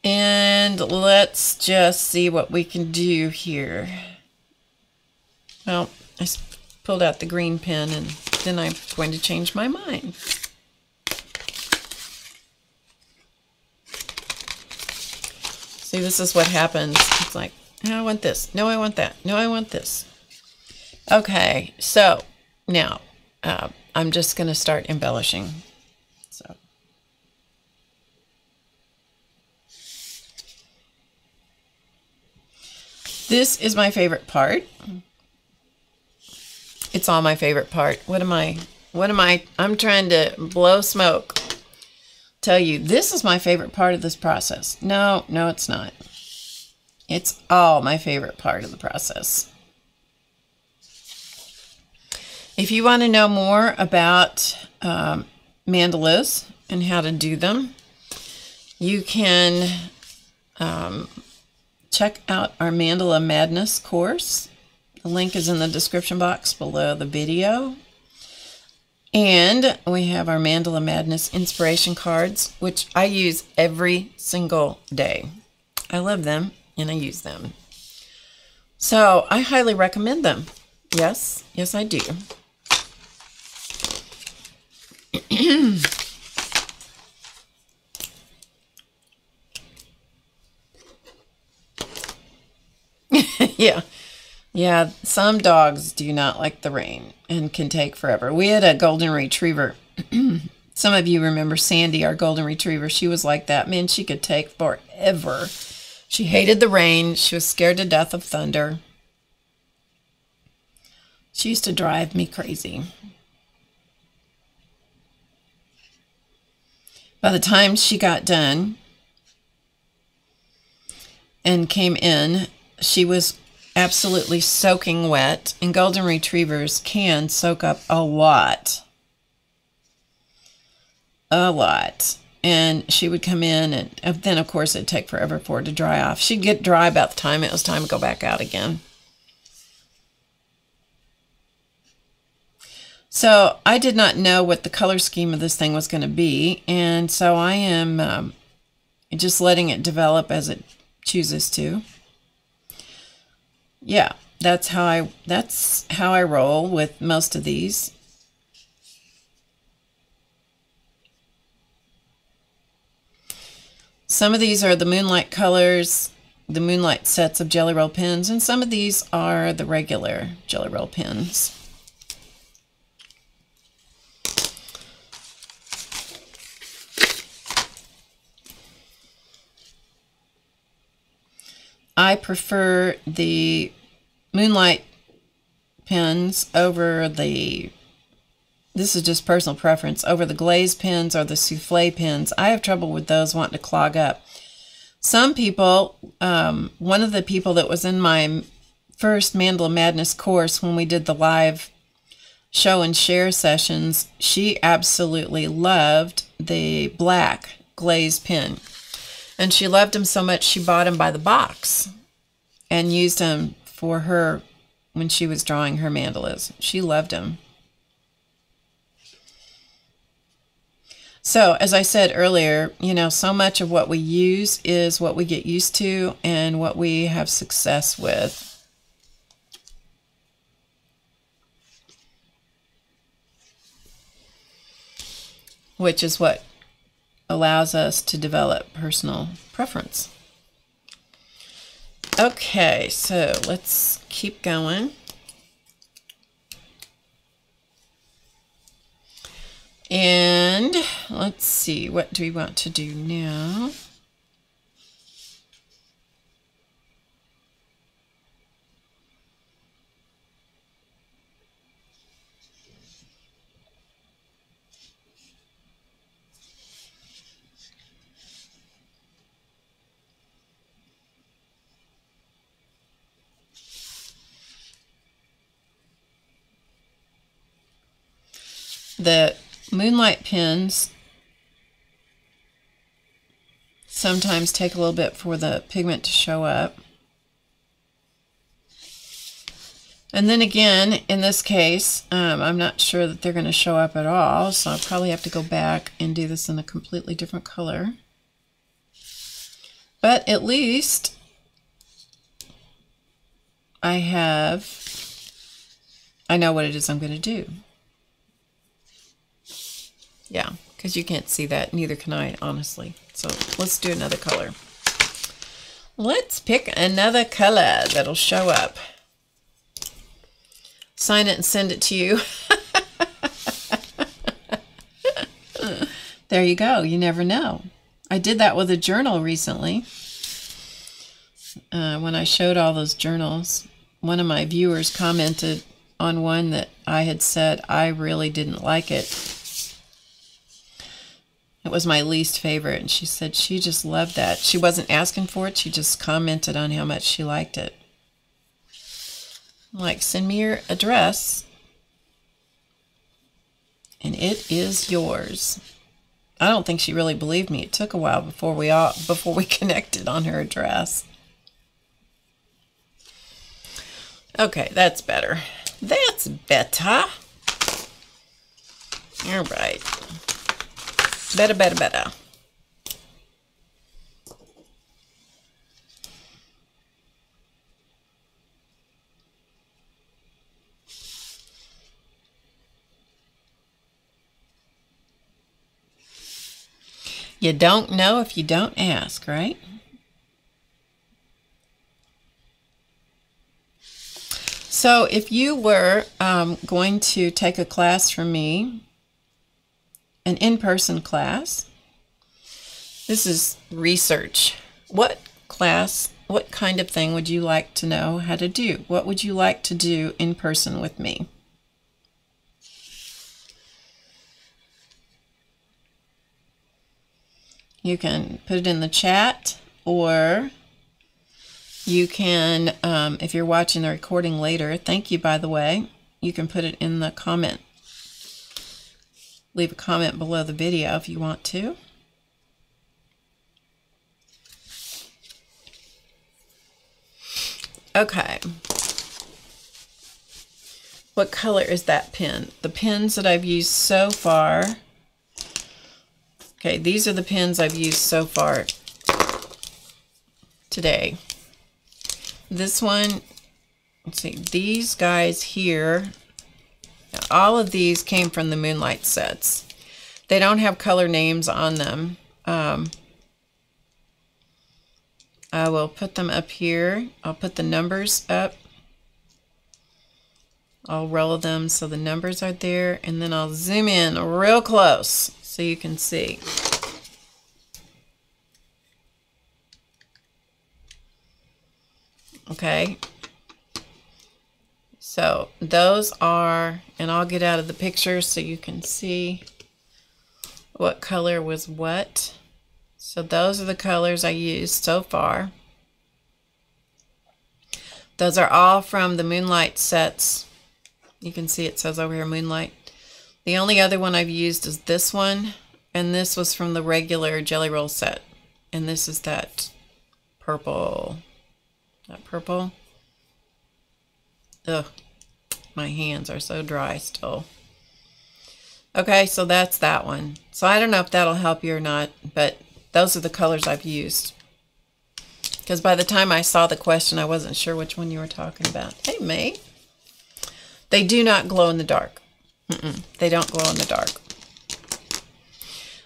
And let's just see what we can do here. Well, I pulled out the green pen, and then I'm going to change my mind. See, this is what happens. It's like, no, I want this. No, I want that. No, I want this. Okay, so now I'm just going to start embellishing. So, this is my favorite part. It's all my favorite part. I'm trying to blow smoke. Tell you this is my favorite part of this process. No, it's not. It's all my favorite part of the process. If you want to know more about mandalas and how to do them, you can check out our Mandala Madness course. The link is in the description box below the video. And we have our Mandala Madness inspiration cards, which I use every single day. I love them and I use them. So I highly recommend them. Yes, I do. Yeah, some dogs do not like the rain and can take forever. We had a golden retriever. Some of you remember Sandy, our golden retriever. She was like that. Man, she could take forever. She hated the rain. She was scared to death of thunder. She used to drive me crazy. By the time she got done and came in, she was absolutely soaking wet, and golden retrievers can soak up a lot. And she would come in, and then of course it'd take forever for her to dry off. She'd get dry about the time it was time to go back out again. So I did not know what the color scheme of this thing was going to be, and so I am just letting it develop as it chooses to. Yeah, that's how I roll with most of these. Some of these are the moonlight colors, the moonlight sets of Jelly Roll pens, and some of these are the regular Jelly Roll pens. I prefer the Moonlight pens over the, this is just personal preference, over the glaze pens or the souffle pens. I have trouble with those wanting to clog up. Some people, one of the people that was in my first Mandala Madness course when we did the live show and share sessions, she absolutely loved the black glaze pen. And she loved them so much she bought them by the box and used them for her when she was drawing her mandalas. She loved them. So, as I said earlier, you know, so much of what we use is what we get used to and what we have success with. Which is what allows us to develop personal preference. Okay, so let's keep going. And let's see, what do we want to do now? The Moonlight pens sometimes take a little bit for the pigment to show up. And then again, in this case, I'm not sure that they're going to show up at all, so I'll probably have to go back and do this in a completely different color. But at least I know what it is I'm going to do. Yeah, because you can't see that. Neither can I, honestly. So let's do another color. Let's pick another color that'll show up. Sign it and send it to you. There you go. You never know. I did that with a journal recently. When I showed all those journals, one of my viewers commented on one that I had said I really didn't like it. It was my least favorite, and she said she just loved that. She wasn't asking for it, she just commented on how much she liked it. I'm like, send me your address, and it is yours. I don't think she really believed me. It took a while before we connected on her address. Okay, that's better. That's better. All right. Better. You don't know if you don't ask, right? So if you were going to take a class from me, an in-person class, this is research. What kind of thing would you like to know how to do? What would you like to do in person with me? You can put it in the chat, or you can, if you're watching the recording later, thank you, by the way, you can put it in the comment. Leave a comment below the video if you want to. Okay. What color is that pen? The pens that I've used so far. Okay, these are the pens I've used so far today. This one, let's see, these guys here, all of these came from the Moonlight sets. They don't have color names on them. I will put them up here. I'll put the numbers up. I'll roll them so the numbers are there, and then I'll zoom in real close so you can see. Okay. So those are, and I'll get out of the picture so you can see what color was what. So those are the colors I used so far. Those are all from the Moonlight sets. You can see it says over here, Moonlight. The only other one I've used is this one, and this was from the regular Jelly Roll set. And this is that purple. That purple. Ugh, my hands are so dry still. Okay, so that's that one. So I don't know if that'll help you or not, but those are the colors I've used. Because by the time I saw the question, I wasn't sure which one you were talking about. Hey, May. They do not glow in the dark. They don't glow in the dark.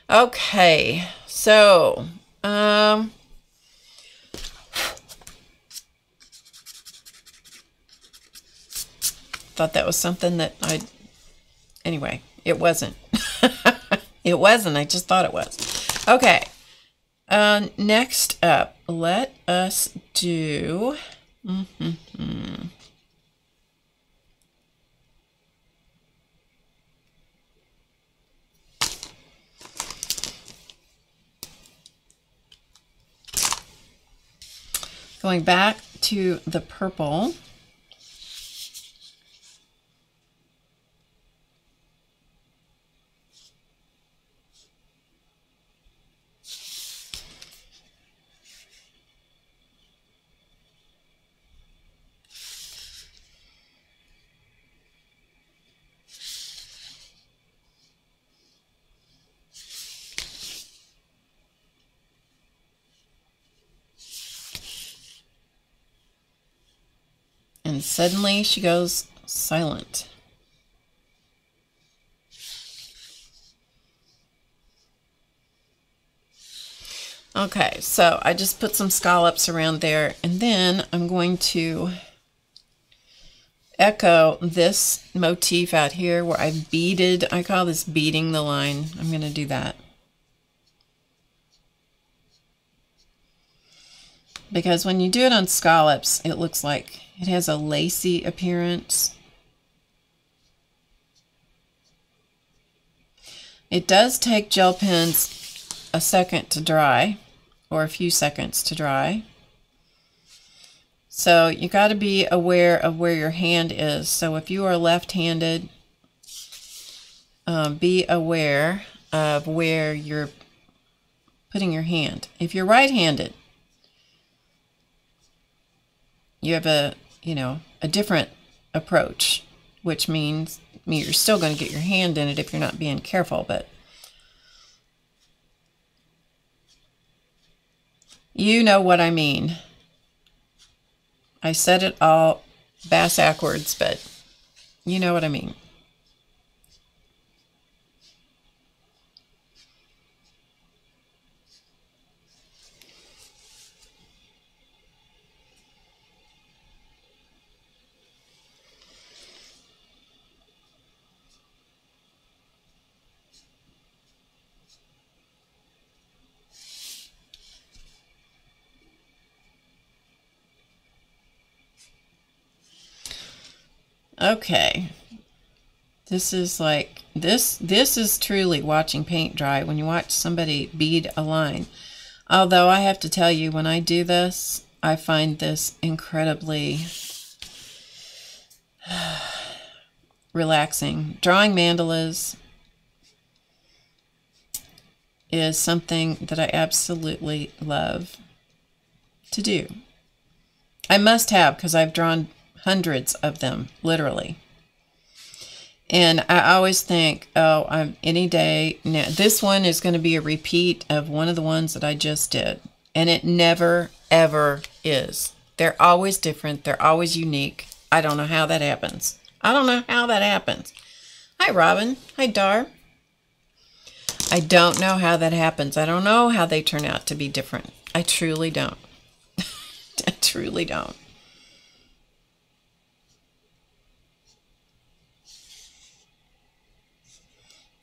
Okay, so thought that was something that anyway, it wasn't. It wasn't. I just thought it was. Okay. Next up, let us do. Going back to the purple. And suddenly she goes silent. Okay, so I just put some scallops around there, and then I'm going to echo this motif out here where I beaded. I call this beading the line. I'm going to do that. Because when you do it on scallops, it looks like it has a lacy appearance. It does take gel pens a second to dry, or a few seconds to dry. So you got to be aware of where your hand is. So if you are left-handed, be aware of where you're putting your hand. If you're right-handed, you have a different approach, which means you're still going to get your hand in it if you're not being careful, but you know what I mean. I said it all bass-ackwards, but you know what I mean. Okay, this is like, this is truly watching paint dry when you watch somebody bead a line. Although I have to tell you, when I do this, I find this incredibly relaxing. Drawing mandalas is something that I absolutely love to do. I must have, because I've drawn hundreds of them, literally. And I always think, oh, I'm any day now. This one is going to be a repeat of one of the ones that I just did. And it never, ever is. They're always different. They're always unique. I don't know how that happens. I don't know how that happens. Hi, Robin. Hi, Dar. I don't know how that happens. I don't know how they turn out to be different. I truly don't. I truly don't.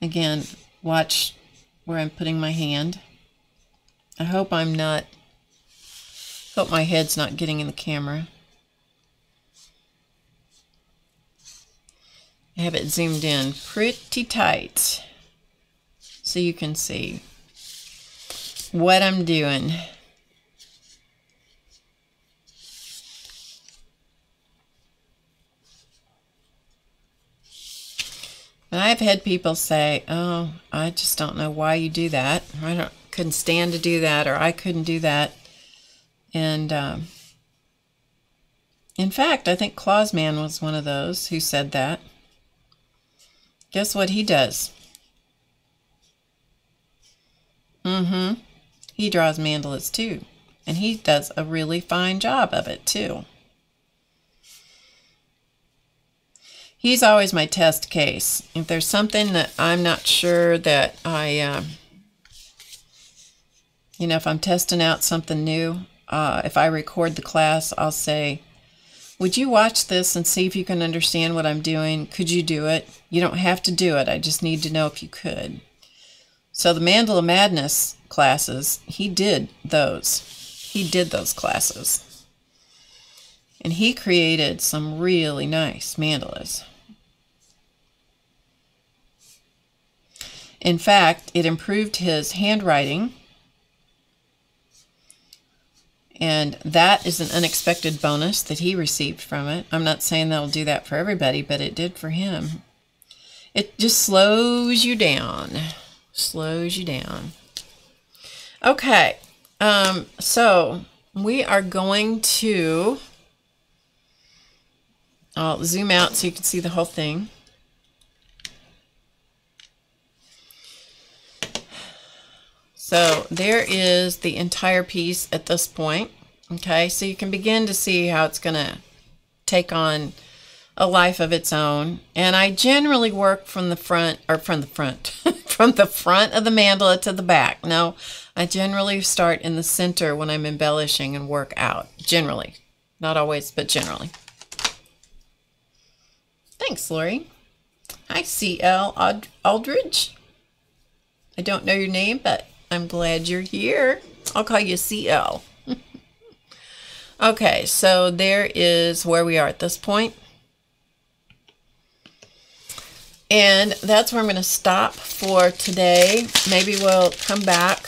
Again, watch where I'm putting my hand. I hope my head's not getting in the camera. I have it zoomed in pretty tight so you can see what I'm doing. And I've had people say, oh, I just don't know why you do that. Couldn't stand to do that, or I couldn't do that. And in fact, I think Clausman was one of those who said that. Guess what he does? He draws mandalas too. And he does a really fine job of it too. He's always my test case. If there's something that I'm not sure that if I'm testing out something new, if I record the class, I'll say, would you watch this and see if you can understand what I'm doing? Could you do it? You don't have to do it. I just need to know if you could. So the Mandala Madness classes, he did those. He did those classes. And he created some really nice mandalas. In fact, it improved his handwriting. And that is an unexpected bonus that he received from it. I'm not saying that'll do that for everybody, but it did for him. It just slows you down. Slows you down. Okay, so we are going to... I'll zoom out so you can see the whole thing. So there is the entire piece at this point. Okay, so you can begin to see how it's going to take on a life of its own. And I generally work from the front, or from the front, from the front of the mandala to the back. No, I generally start in the center when I'm embellishing and work out. Generally. Not always, but generally. Thanks, Lori. Hi, C.L. Aldridge. I don't know your name, but I'm glad you're here. I'll call you CL. Okay, so there is where we are at this point. And that's where I'm going to stop for today. Maybe we'll come back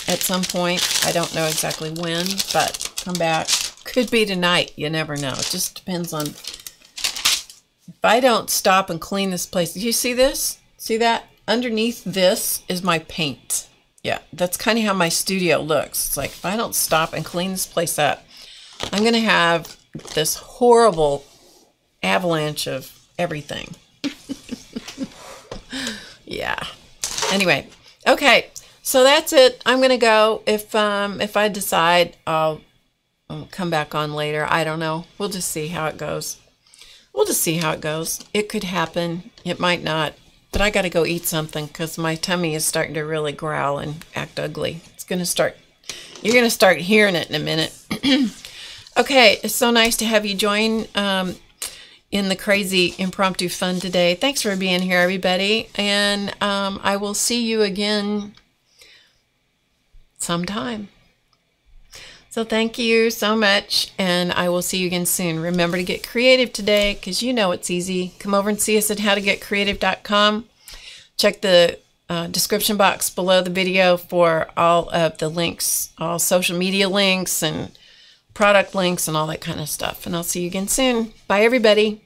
at some point. I don't know exactly when, but come back. Could be tonight. You never know. It just depends on... If I don't stop and clean this place... Do you see this? See that? Underneath this is my paint. Yeah, that's kind of how my studio looks. It's like, if I don't stop and clean this place up, I'm going to have this horrible avalanche of everything. Yeah. Anyway, okay, so that's it. I'm going to go. If I decide, I'll come back on later. I don't know. We'll just see how it goes. We'll just see how it goes. It could happen. It might not. But I got to go eat something because my tummy is starting to really growl and act ugly. It's going to start, you're going to start hearing it in a minute. Okay, it's so nice to have you join in the crazy impromptu fun today. Thanks for being here, everybody. And I will see you again sometime. So thank you so much, and I will see you again soon. Remember to get creative today, because you know it's easy. Come over and see us at HowToGetCreative.com. Check the description box below the video for all of the links, all social media links and product links and all that kind of stuff. And I'll see you again soon. Bye, everybody.